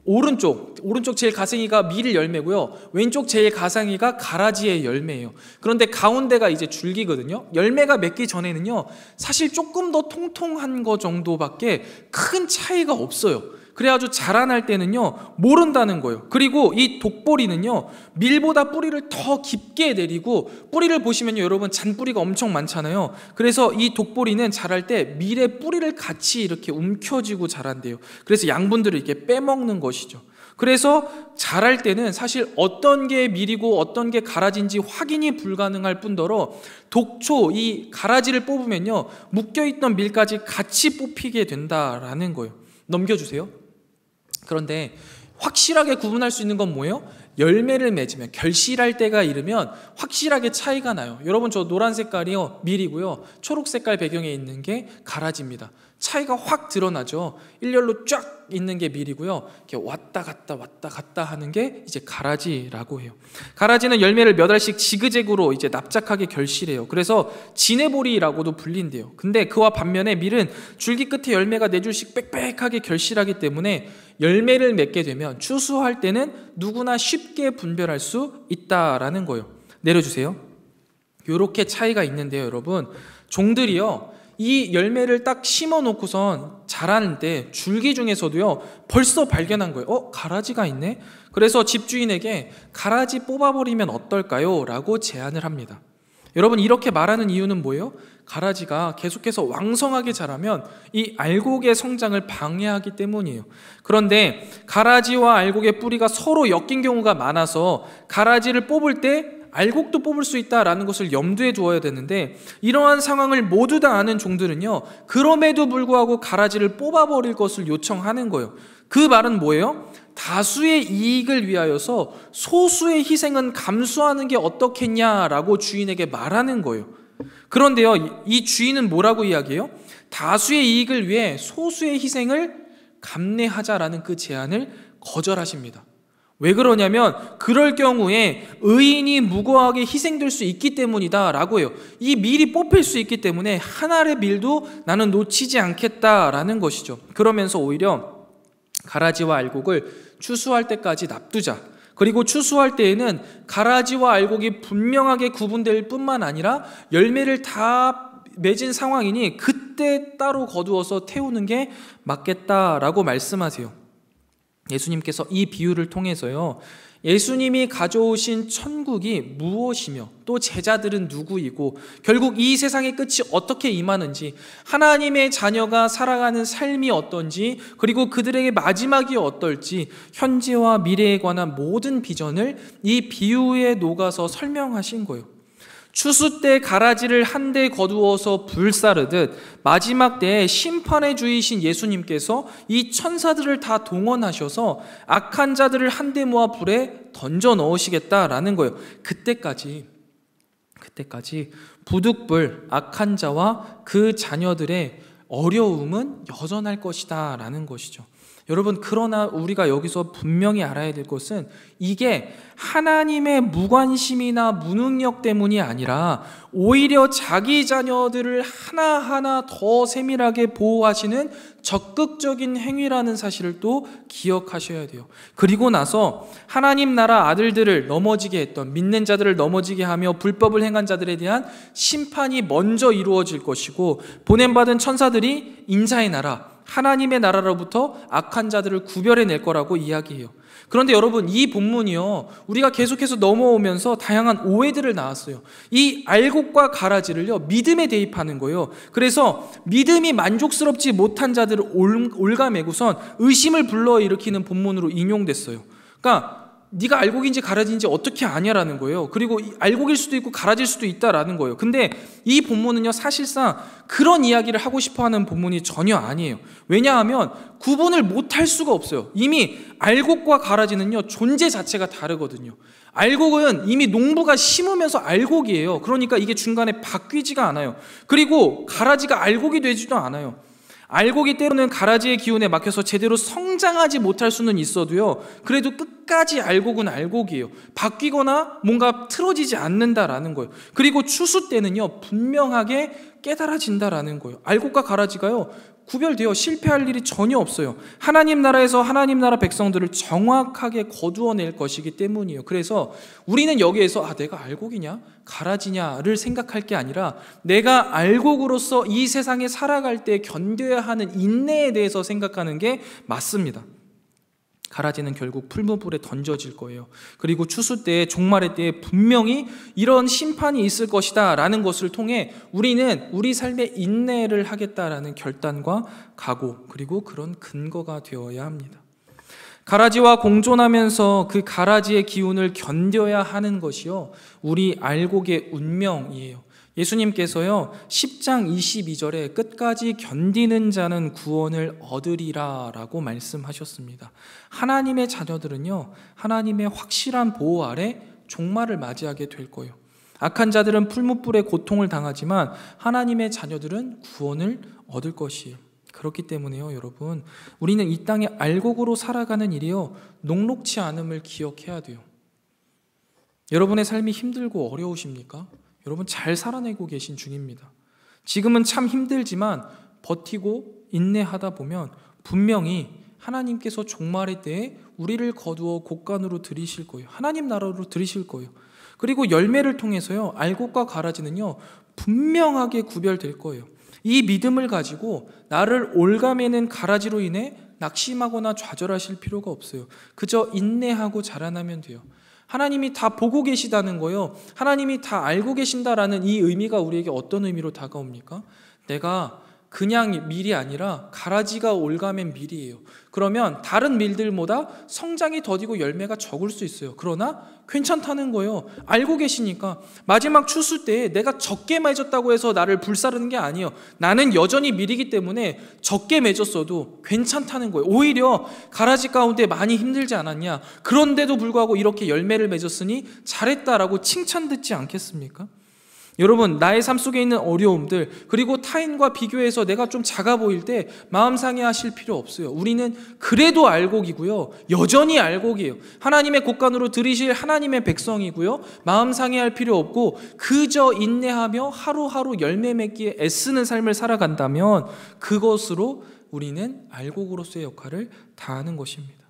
오른쪽 제일 가생이가 밀 열매고요, 왼쪽 제일 가생이가 가라지의 열매예요. 그런데 가운데가 이제 줄기거든요. 열매가 맺기 전에는요, 사실 조금 더 통통한 거 정도밖에 큰 차이가 없어요. 그래가지고 자라날 때는요 모른다는 거예요. 그리고 이 독보리는요 밀보다 뿌리를 더 깊게 내리고, 뿌리를 보시면요 여러분 잔뿌리가 엄청 많잖아요. 그래서 이 독보리는 자랄 때 밀의 뿌리를 같이 이렇게 움켜쥐고 자란대요. 그래서 양분들을 이렇게 빼먹는 것이죠. 그래서 자랄 때는 사실 어떤 게 밀이고 어떤 게 가라지인지 확인이 불가능할 뿐더러, 독초 이 가라지를 뽑으면요 묶여있던 밀까지 같이 뽑히게 된다라는 거예요. 넘겨주세요. 그런데 확실하게 구분할 수 있는 건 뭐예요? 열매를 맺으면, 결실할 때가 이르면 확실하게 차이가 나요. 여러분, 저 노란 색깔이요 밀이고요, 초록 색깔 배경에 있는 게 가라지입니다. 차이가 확 드러나죠. 일렬로 쫙 있는 게 밀이고요, 이렇게 왔다 갔다 하는 게 이제 가라지라고 해요. 가라지는 열매를 몇 알씩 지그재그로 이제 납작하게 결실해요. 그래서 진해보리라고도 불린대요. 근데 그와 반면에 밀은 줄기 끝에 열매가 4줄씩 빽빽하게 결실하기 때문에 열매를 맺게 되면 추수할 때는 누구나 쉽게 분별할 수 있다라는 거예요. 내려주세요. 이렇게 차이가 있는데요, 여러분, 종들이요 이 열매를 딱 심어 놓고선 자라는데 줄기 중에서도요 벌써 발견한 거예요. 가라지가 있네? 그래서 집주인에게 가라지 뽑아버리면 어떨까요? 라고 제안을 합니다. 여러분, 이렇게 말하는 이유는 뭐예요? 가라지가 계속해서 왕성하게 자라면 이 알곡의 성장을 방해하기 때문이에요. 그런데 가라지와 알곡의 뿌리가 서로 엮인 경우가 많아서 가라지를 뽑을 때 알곡도 뽑을 수 있다라는 것을 염두에 두어야 되는데, 이러한 상황을 모두 다 아는 종들은요 그럼에도 불구하고 가라지를 뽑아버릴 것을 요청하는 거예요. 그 말은 뭐예요? 다수의 이익을 위하여서 소수의 희생은 감수하는 게 어떻겠냐라고 주인에게 말하는 거예요. 그런데요, 이 주인은 뭐라고 이야기해요? 다수의 이익을 위해 소수의 희생을 감내하자라는 그 제안을 거절하십니다. 왜 그러냐면 그럴 경우에 의인이 무고하게 희생될 수 있기 때문이다 라고 해요. 이 밀이 뽑힐 수 있기 때문에 한 알의 밀도 나는 놓치지 않겠다라는 것이죠. 그러면서 오히려 가라지와 알곡을 추수할 때까지 납두자, 그리고 추수할 때에는 가라지와 알곡이 분명하게 구분될 뿐만 아니라 열매를 다 맺은 상황이니 그때 따로 거두어서 태우는 게 맞겠다라고 말씀하세요. 예수님께서 이 비유를 통해서요 예수님이 가져오신 천국이 무엇이며 또 제자들은 누구이고 결국 이 세상의 끝이 어떻게 임하는지, 하나님의 자녀가 살아가는 삶이 어떤지, 그리고 그들에게 마지막이 어떨지 현재와 미래에 관한 모든 비전을 이 비유에 녹아서 설명하신 거예요. 추수 때 가라지를 한 대 거두어서 불사르듯 마지막 때에 심판의 주이신 예수님께서 이 천사들을 다 동원하셔서 악한 자들을 한데 모아 불에 던져 넣으시겠다라는 거예요. 그때까지 부득불 악한 자와 그 자녀들의 어려움은 여전할 것이다 라는 것이죠. 여러분, 그러나 우리가 여기서 분명히 알아야 될 것은 이게 하나님의 무관심이나 무능력 때문이 아니라 오히려 자기 자녀들을 하나하나 더 세밀하게 보호하시는 적극적인 행위라는 사실을 또 기억하셔야 돼요. 그리고 나서 하나님 나라 아들들을 넘어지게 했던, 믿는 자들을 넘어지게 하며 불법을 행한 자들에 대한 심판이 먼저 이루어질 것이고, 보냄받은 천사들이 인자의 나라, 하나님의 나라로부터 악한 자들을 구별해낼 거라고 이야기해요. 그런데 여러분, 이 본문이요 우리가 계속해서 넘어오면서 다양한 오해들을 낳았어요. 이 알곡과 가라지를요 믿음에 대입하는 거예요. 그래서 믿음이 만족스럽지 못한 자들을 올가매고선 의심을 불러일으키는 본문으로 인용됐어요. 그러니까 네가 알곡인지 가라지인지 어떻게 아냐라는 거예요. 그리고 알곡일 수도 있고 가라질 수도 있다라는 거예요. 근데 이 본문은요, 사실상 그런 이야기를 하고 싶어하는 본문이 전혀 아니에요. 왜냐하면 구분을 못할 수가 없어요. 이미 알곡과 가라지는요, 존재 자체가 다르거든요. 알곡은 이미 농부가 심으면서 알곡이에요. 그러니까 이게 중간에 바뀌지가 않아요. 그리고 가라지가 알곡이 되지도 않아요. 알곡이 때로는 가라지의 기운에 막혀서 제대로 성장하지 못할 수는 있어도요, 그래도 끝까지 알곡은 알곡이에요. 바뀌거나 뭔가 틀어지지 않는다라는 거예요. 그리고 추수 때는요, 분명하게 깨달아진다라는 거예요. 알곡과 가라지가요, 구별되어 실패할 일이 전혀 없어요. 하나님 나라에서 하나님 나라 백성들을 정확하게 거두어낼 것이기 때문이에요. 그래서 우리는 여기에서 내가 알곡이냐 가라지냐를 생각할 게 아니라 내가 알곡으로서 이 세상에 살아갈 때 견뎌야 하는 인내에 대해서 생각하는 게 맞습니다. 가라지는 결국 풀무불에 던져질 거예요. 그리고 추수 때, 종말의 때에 분명히 이런 심판이 있을 것이다 라는 것을 통해 우리는 우리 삶의 인내를 하겠다라는 결단과 각오, 그리고 그런 근거가 되어야 합니다. 가라지와 공존하면서 그 가라지의 기운을 견뎌야 하는 것이요, 우리 알곡의 운명이에요. 예수님께서요, 10장 22절에 끝까지 견디는 자는 구원을 얻으리라 라고 말씀하셨습니다. 하나님의 자녀들은요, 하나님의 확실한 보호 아래 종말을 맞이하게 될 거예요. 악한 자들은 풀무불의 고통을 당하지만 하나님의 자녀들은 구원을 얻을 것이에요. 그렇기 때문에요, 여러분, 우리는 이 땅에 알곡으로 살아가는 일이요, 녹록지 않음을 기억해야 돼요. 여러분의 삶이 힘들고 어려우십니까? 여러분 잘 살아내고 계신 중입니다. 지금은 참 힘들지만 버티고 인내하다 보면 분명히 하나님께서 종말의 때에 우리를 거두어 곳간으로 들이실 거예요. 하나님 나라로 들이실 거예요. 그리고 열매를 통해서요, 알곡과 가라지는요, 분명하게 구별될 거예요. 이 믿음을 가지고 나를 올가매는 가라지로 인해 낙심하거나 좌절하실 필요가 없어요. 그저 인내하고 자라나면 돼요. 하나님이 다 보고 계시다는 거예요. 하나님이 다 알고 계신다라는 이 의미가 우리에게 어떤 의미로 다가옵니까? 내가 그냥 밀이 아니라 가라지가 올가맨 밀이에요. 그러면 다른 밀들보다 성장이 더디고 열매가 적을 수 있어요. 그러나 괜찮다는 거예요. 알고 계시니까. 마지막 추수 때에 내가 적게 맺었다고 해서 나를 불사르는 게 아니에요. 나는 여전히 밀이기 때문에 적게 맺었어도 괜찮다는 거예요. 오히려 가라지 가운데 많이 힘들지 않았냐, 그런데도 불구하고 이렇게 열매를 맺었으니 잘했다라고 칭찬 듣지 않겠습니까? 여러분, 나의 삶 속에 있는 어려움들, 그리고 타인과 비교해서 내가 좀 작아 보일 때 마음 상해하실 필요 없어요. 우리는 그래도 알곡이고요, 여전히 알곡이에요. 하나님의 곳간으로 들이실 하나님의 백성이고요, 마음 상해할 필요 없고 그저 인내하며 하루하루 열매 맺기에 애쓰는 삶을 살아간다면 그것으로 우리는 알곡으로서의 역할을 다하는 것입니다.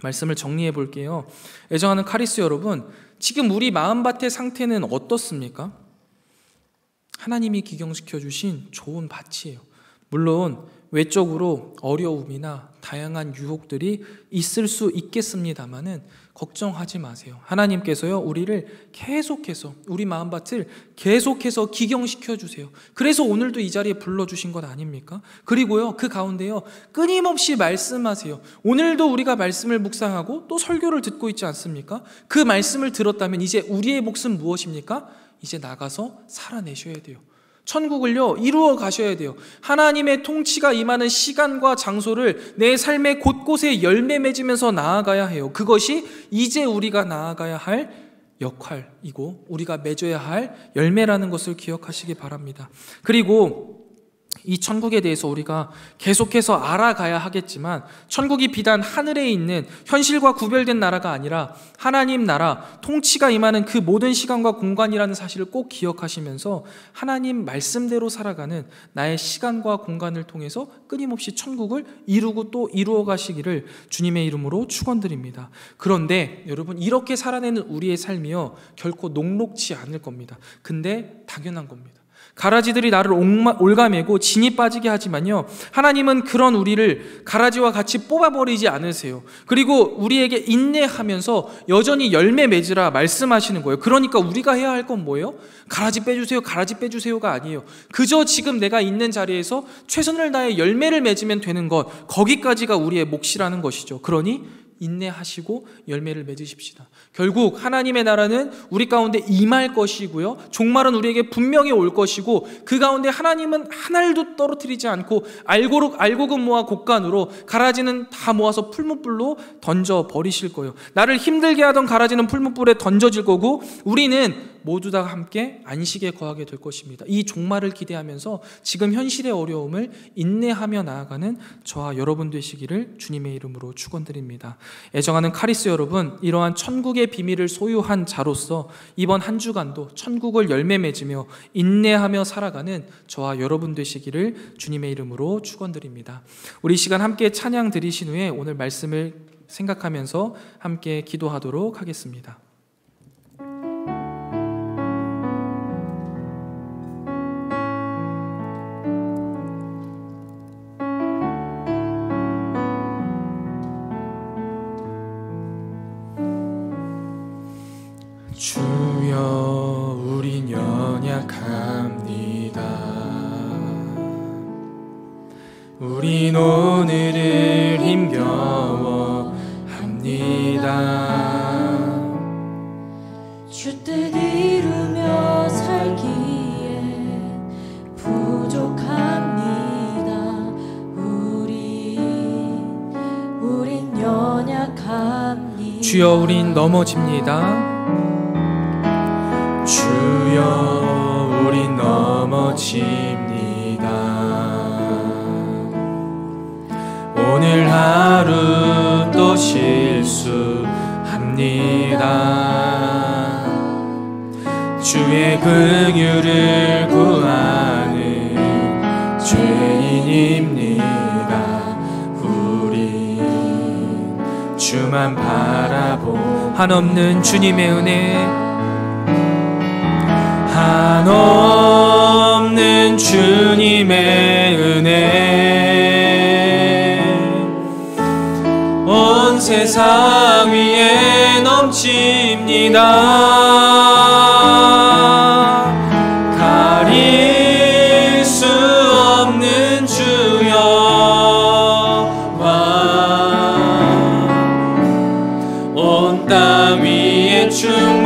말씀을 정리해 볼게요. 애정하는 카리스 여러분, 지금 우리 마음밭의 상태는 어떻습니까? 하나님이 기경시켜 주신 좋은 밭이에요. 물론 외적으로 어려움이나 다양한 유혹들이 있을 수 있겠습니다만은 걱정하지 마세요. 하나님께서요, 우리를 계속해서, 우리 마음밭을 계속해서 기경시켜 주세요. 그래서 오늘도 이 자리에 불러주신 것 아닙니까? 그리고요, 그 가운데요, 끊임없이 말씀하세요. 오늘도 우리가 말씀을 묵상하고 또 설교를 듣고 있지 않습니까? 그 말씀을 들었다면 이제 우리의 몫은 무엇입니까? 이제 나가서 살아내셔야 돼요. 천국을요, 이루어 가셔야 돼요. 하나님의 통치가 임하는 시간과 장소를 내 삶의 곳곳에 열매 맺으면서 나아가야 해요. 그것이 이제 우리가 나아가야 할 역할이고 우리가 맺어야 할 열매라는 것을 기억하시기 바랍니다. 그리고 이 천국에 대해서 우리가 계속해서 알아가야 하겠지만, 천국이 비단 하늘에 있는 현실과 구별된 나라가 아니라 하나님 나라, 통치가 임하는 그 모든 시간과 공간이라는 사실을 꼭 기억하시면서 하나님 말씀대로 살아가는 나의 시간과 공간을 통해서 끊임없이 천국을 이루고 또 이루어 가시기를 주님의 이름으로 축원드립니다. 그런데 여러분, 이렇게 살아내는 우리의 삶이요, 결코 녹록지 않을 겁니다. 근데 당연한 겁니다. 가라지들이 나를 올가매고 진이 빠지게 하지만요, 하나님은 그런 우리를 가라지와 같이 뽑아버리지 않으세요. 그리고 우리에게 인내하면서 여전히 열매 맺으라 말씀하시는 거예요. 그러니까 우리가 해야 할 건 뭐예요? 가라지 빼주세요, 가라지 빼주세요가 아니에요. 그저 지금 내가 있는 자리에서 최선을 다해 열매를 맺으면 되는 것, 거기까지가 우리의 몫이라는 것이죠. 그러니 인내하시고 열매를 맺으십시다. 결국 하나님의 나라는 우리 가운데 임할 것이고요, 종말은 우리에게 분명히 올 것이고, 그 가운데 하나님은 하나도 떨어뜨리지 않고 알곡은 모아 곡간으로, 가라지는 다 모아서 풀무불로 던져버리실 거예요. 나를 힘들게 하던 가라지는 풀무불에 던져질 거고, 우리는 모두 다 함께 안식에 거하게 될 것입니다. 이 종말을 기대하면서 지금 현실의 어려움을 인내하며 나아가는 저와 여러분 되시기를 주님의 이름으로 축원드립니다. 애정하는 카리스 여러분, 이러한 천국의 비밀을 소유한 자로서 이번 한 주간도 천국을 열매 맺으며 인내하며 살아가는 저와 여러분 되시기를 주님의 이름으로 축원드립니다. 우리 시간 함께 찬양 드리신 후에 오늘 말씀을 생각하면서 함께 기도하도록 하겠습니다. 주여, 우린 연약합니다. 우린 오늘을 힘겨워합니다. 주 뜻 이루며 살기에 부족합니다. 우린 연약합니다. 주여, 우린 넘어집니다. 주여, 우린 넘어집니다. 오늘 하루 또 실수합니다. 주의 긍휼을 구하는 죄인입니다. 우린 주만 바라보 한없는 주님의 은혜, 한없는 주님의 은혜, 온 세상 위에 넘칩니다. 가릴 수 없는 주여와 온 땅 위에 충만합니다.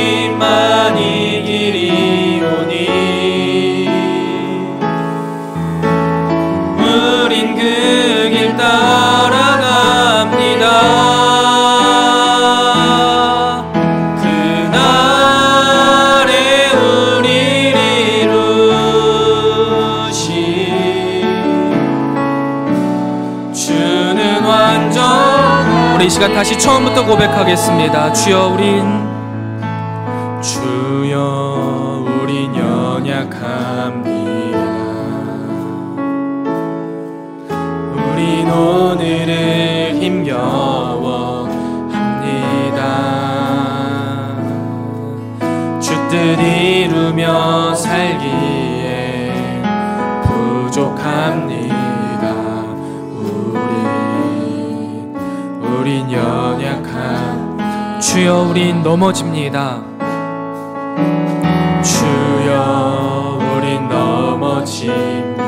주님만이 길이오니 우린 그 길 따라갑니다. 그날에 우리를 이루신 주는 완전. 우리 이 시간 다시 처음부터 고백하겠습니다. 주여, 우린 연약합니다. 우린 오늘을 힘겨워합니다. 주 뜻 이루며 살기에 부족합니다. 우린 연약한 주여, 우린 넘어집니다. 주여, 우린 넘어집니다.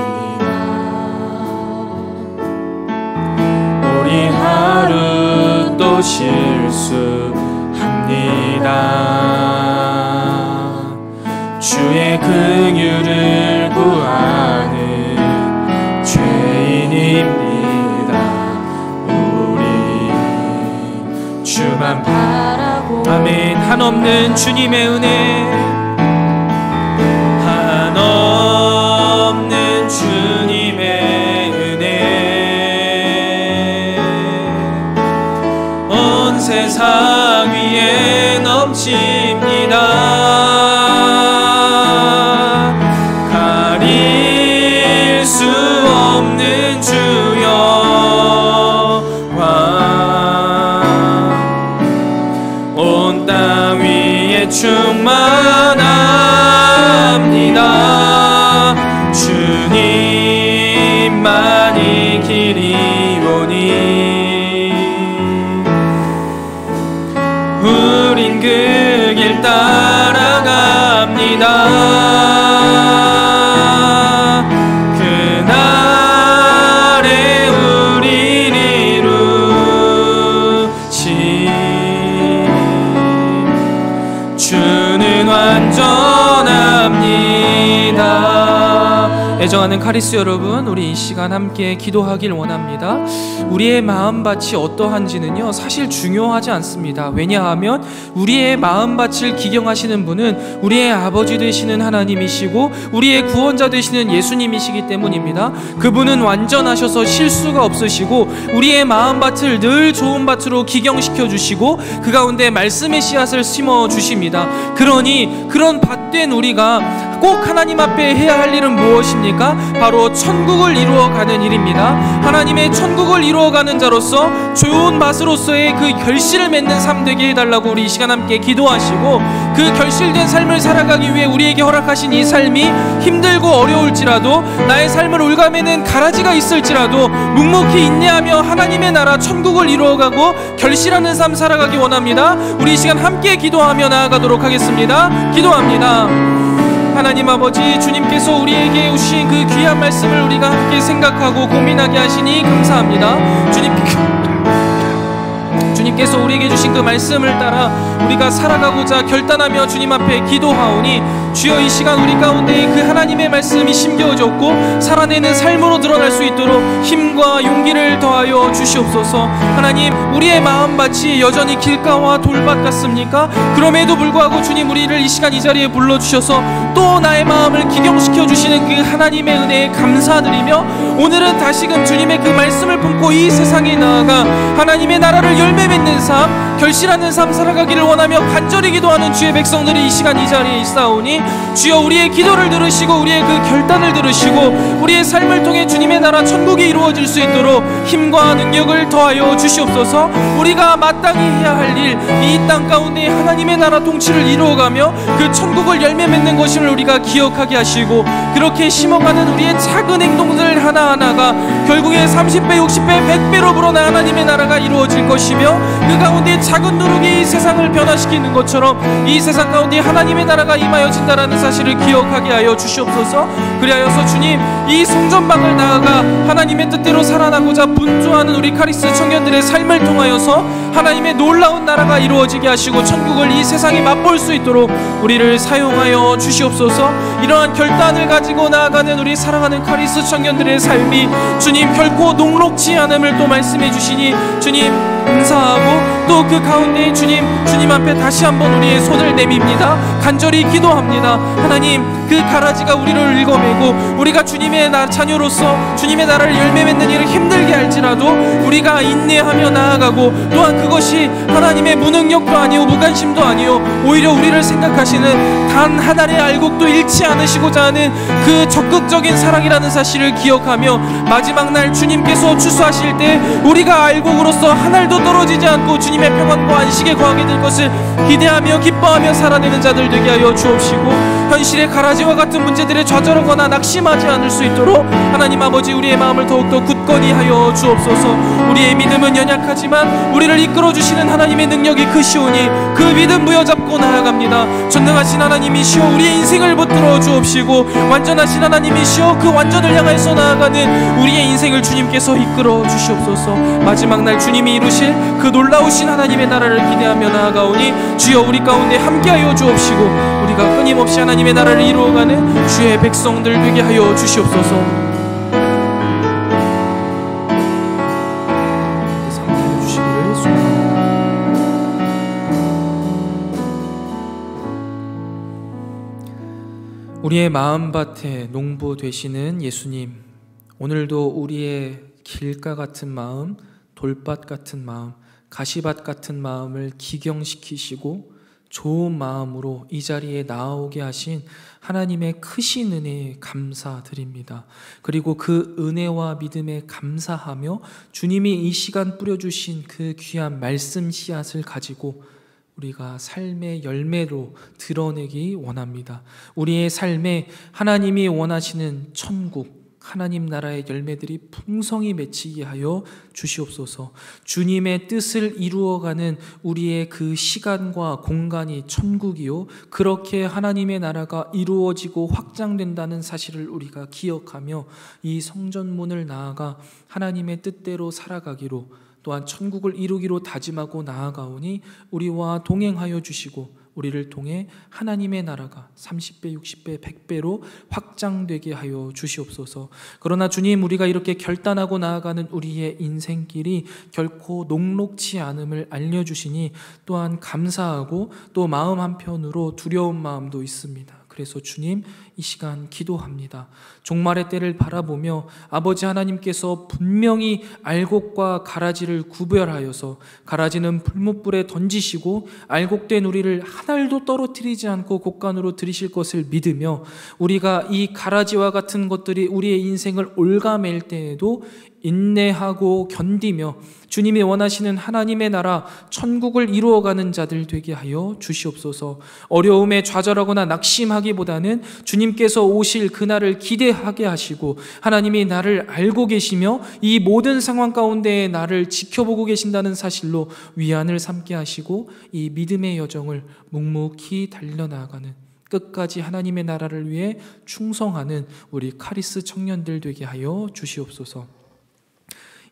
우리 하루 또 실수합니다. 주의 긍휼을 구하는 죄인입니다. 주만 바라보 아멘. 한없는 주님의 은혜, 한없는 주님의 은혜, 온 세상 위에 넘칩니다. 가릴 수 없는 온 땅 위에 충만합니다. 주님만이 길이오니 우린 그 길 따라갑니다. 그날에 애정하는 카리스 여러분, 우리 이 시간 함께 기도하길 원합니다. 우리의 마음밭이 어떠한지는요 사실 중요하지 않습니다. 왜냐하면 우리의 마음밭을 기경하시는 분은 우리의 아버지 되시는 하나님이시고 우리의 구원자 되시는 예수님이시기 때문입니다. 그분은 완전하셔서 실수가 없으시고 우리의 마음밭을 늘 좋은 밭으로 기경시켜 주시고 그 가운데 말씀의 씨앗을 심어 주십니다. 그러니 그런 밭된 우리가 꼭 하나님 앞에 해야 할 일은 무엇입니까? 바로 천국을 이루어가는 일입니다. 하나님의 천국을 이루어가는 자로서 좋은 밭으로서의 그 결실을 맺는 삶 되게 해달라고 우리 이 시간 함께 기도하시고, 그 결실된 삶을 살아가기 위해 우리에게 허락하신 이 삶이 힘들고 어려울지라도, 나의 삶을 올가매는 가라지가 있을지라도 묵묵히 인내하며 하나님의 나라 천국을 이루어가고 결실하는 삶 살아가기 원합니다. 우리 이 시간 함께 기도하며 나아가도록 하겠습니다. 기도합니다. 하나님 아버지, 주님께서 우리에게 주신 그 귀한 말씀을 우리가 함께 생각하고 고민하게 하시니 감사합니다. 주님께서 우리에게 주신 그 말씀을 따라 우리가 살아가고자 결단하며 주님 앞에 기도하오니, 주여 이 시간 우리 가운데 그 하나님의 말씀이 심겨졌고 살아내는 삶으로 드러날 수 있도록 힘과 용기를 더하여 주시옵소서. 하나님, 우리의 마음밭이 여전히 길가와 돌밭 같습니까? 그럼에도 불구하고 주님, 우리를 이 시간 이 자리에 불러주셔서 또 나의 마음을 기경시켜 주시는 그 하나님의 은혜에 감사드리며, 오늘은 다시금 주님의 그 말씀을 품고 이 세상에 나아가 하나님의 나라를 열매 맺는 삶, 결실하는 삶 살아가기를 원하며 간절히 기도하는 주의 백성들이 이 시간 이 자리에 있사오니, 주여 우리의 기도를 들으시고 우리의 그 결단을 들으시고 우리의 삶을 통해 주님의 나라 천국이 이루어질 수 있도록 힘과 능력을 더하여 주시옵소서. 우리가 마땅히 해야 할 일, 이 땅 가운데 하나님의 나라 통치를 이루어가며 그 천국을 열매 맺는 것임을 우리가 기억하게 하시고, 그렇게 심어가는 우리의 작은 행동들 하나하나가 결국에 30배, 60배, 100배로 불어나 하나님의 나라가 이루어질 것이며, 그 가운데 작은 누룩이 이 세상을 변화시키는 것처럼 이 세상 가운데 하나님의 나라가 임하여진다라는 사실을 기억하게 하여 주시옵소서. 그리하여서 주님, 이 성전방을 나아가 하나님의 뜻대로 살아나고자 분주하는 우리 카리스 청년들의 삶을 통하여서 하나님의 놀라운 나라가 이루어지게 하시고 천국을 이 세상에 맛볼 수 있도록 우리를 사용하여 주시옵소서. 이러한 결단을 가지고 나아가는 우리 사랑하는 카리스 청년들의 삶이 주님 결코 녹록지 않음을 또 말씀해 주시니 주님 감사하고, 또 그 가운데 주님 앞에 다시 한번 우리의 손을 내밉니다. 간절히 기도합니다. 하나님, 그 가라지가 우리를 읽어매고 우리가 주님의 자녀로서 주님의 나라를 열매 맺는 일을 힘들게 할지라도 우리가 인내하며 나아가고, 또한 그것이 하나님의 무능력도 아니오 무관심도 아니오 오히려 우리를 생각하시는 단 하나의 알곡도 잃지 않으시고자 하는 그 적극적인 사랑이라는 사실을 기억하며, 마지막 날 주님께서 추수하실 때 우리가 알곡으로서 하늘도 떨어지지 않고 주님의 평안과 안식에 거하게 될 것을 기대하며 기뻐하며 살아내는 자들 되게 하여 주옵시고, 현실의 가라지와 같은 문제들에 좌절하거나 낙심하지 않을 수 있도록 하나님 아버지, 우리의 마음을 더욱더 굳건히 하여 주옵소서. 우리의 믿음은 연약하지만 우리를 이끌어주시는 하나님의 능력이 크시오니 그 믿음 부여잡고 나아갑니다. 전능하신 하나님이시오, 우리의 인생을 붙들어 주옵시고, 완전하신 하나님이시오, 그 완전을 향해서 나아가는 우리의 인생을 주님께서 이끌어 주시옵소서. 마지막 날 주님이 이루실 그 놀라우신 하나님의 나라를 기대하며 나아가오니, 주여 우리 가운데 함께하여 주옵시고 우리가 끊임없이 하나님의 나라를 이루어가는 주의 백성들 되게 하여 주시옵소서. 우리의 마음밭에 농부 되시는 예수님, 오늘도 우리의 길가 같은 마음, 돌밭 같은 마음, 가시밭 같은 마음을 기경시키시고 좋은 마음으로 이 자리에 나오게 하신 하나님의 크신 은혜에 감사드립니다. 그리고 그 은혜와 믿음에 감사하며 주님이 이 시간 뿌려주신 그 귀한 말씀 씨앗을 가지고 우리가 삶의 열매로 드러내기 원합니다. 우리의 삶에 하나님이 원하시는 천국, 하나님 나라의 열매들이 풍성히 맺히게 하여 주시옵소서. 주님의 뜻을 이루어가는 우리의 그 시간과 공간이 천국이요, 그렇게 하나님의 나라가 이루어지고 확장된다는 사실을 우리가 기억하며 이 성전문을 나아가 하나님의 뜻대로 살아가기로, 또한 천국을 이루기로 다짐하고 나아가오니 우리와 동행하여 주시고 우리를 통해 하나님의 나라가 30배, 60배, 100배로 확장되게 하여 주시옵소서. 그러나 주님, 우리가 이렇게 결단하고 나아가는 우리의 인생길이 결코 녹록지 않음을 알려주시니 또한 감사하고 또 마음 한편으로 두려운 마음도 있습니다. 그래서 주님, 이 시간 기도합니다. 종말의 때를 바라보며 아버지 하나님께서 분명히 알곡과 가라지를 구별하여서 가라지는 불못불에 던지시고 알곡된 우리를 하늘도 떨어뜨리지 않고 곳간으로 들이실 것을 믿으며 우리가 이 가라지와 같은 것들이 우리의 인생을 올가맬 때에도 인내하고 견디며 주님이 원하시는 하나님의 나라 천국을 이루어가는 자들 되게 하여 주시옵소서. 어려움에 좌절하거나 낙심하기보다는 주님께서 오실 그날을 기대하게 하시고 하나님이 나를 알고 계시며 이 모든 상황 가운데 나를 지켜보고 계신다는 사실로 위안을 삼게 하시고 이 믿음의 여정을 묵묵히 달려나가는 끝까지 하나님의 나라를 위해 충성하는 우리 카리스 청년들 되게 하여 주시옵소서.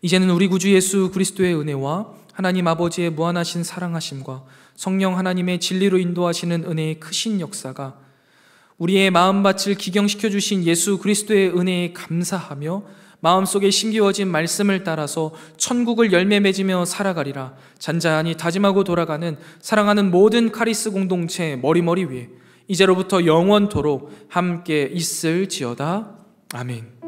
이제는 우리 구주 예수 그리스도의 은혜와 하나님 아버지의 무한하신 사랑하심과 성령 하나님의 진리로 인도하시는 은혜의 크신 역사가 우리의 마음밭을 기경시켜 주신 예수 그리스도의 은혜에 감사하며 마음속에 심기워진 말씀을 따라서 천국을 열매 맺으며 살아가리라 잔잔히 다짐하고 돌아가는 사랑하는 모든 카리스 공동체 머리머리 위에 이제로부터 영원토록 함께 있을지어다. 아멘.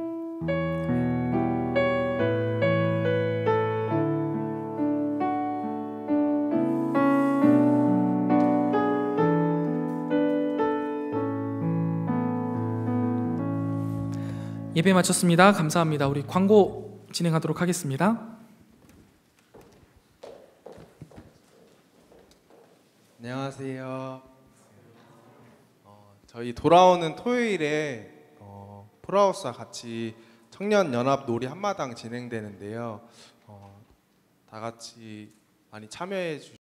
예배 마쳤습니다. 감사합니다. 우리 광고 진행하도록 하겠습니다. 안녕하세요. 저희 돌아오는 토요일에 폴하우스와 같이 청년연합 놀이 한마당 진행되는데요. 다 같이 많이 참여해 주시고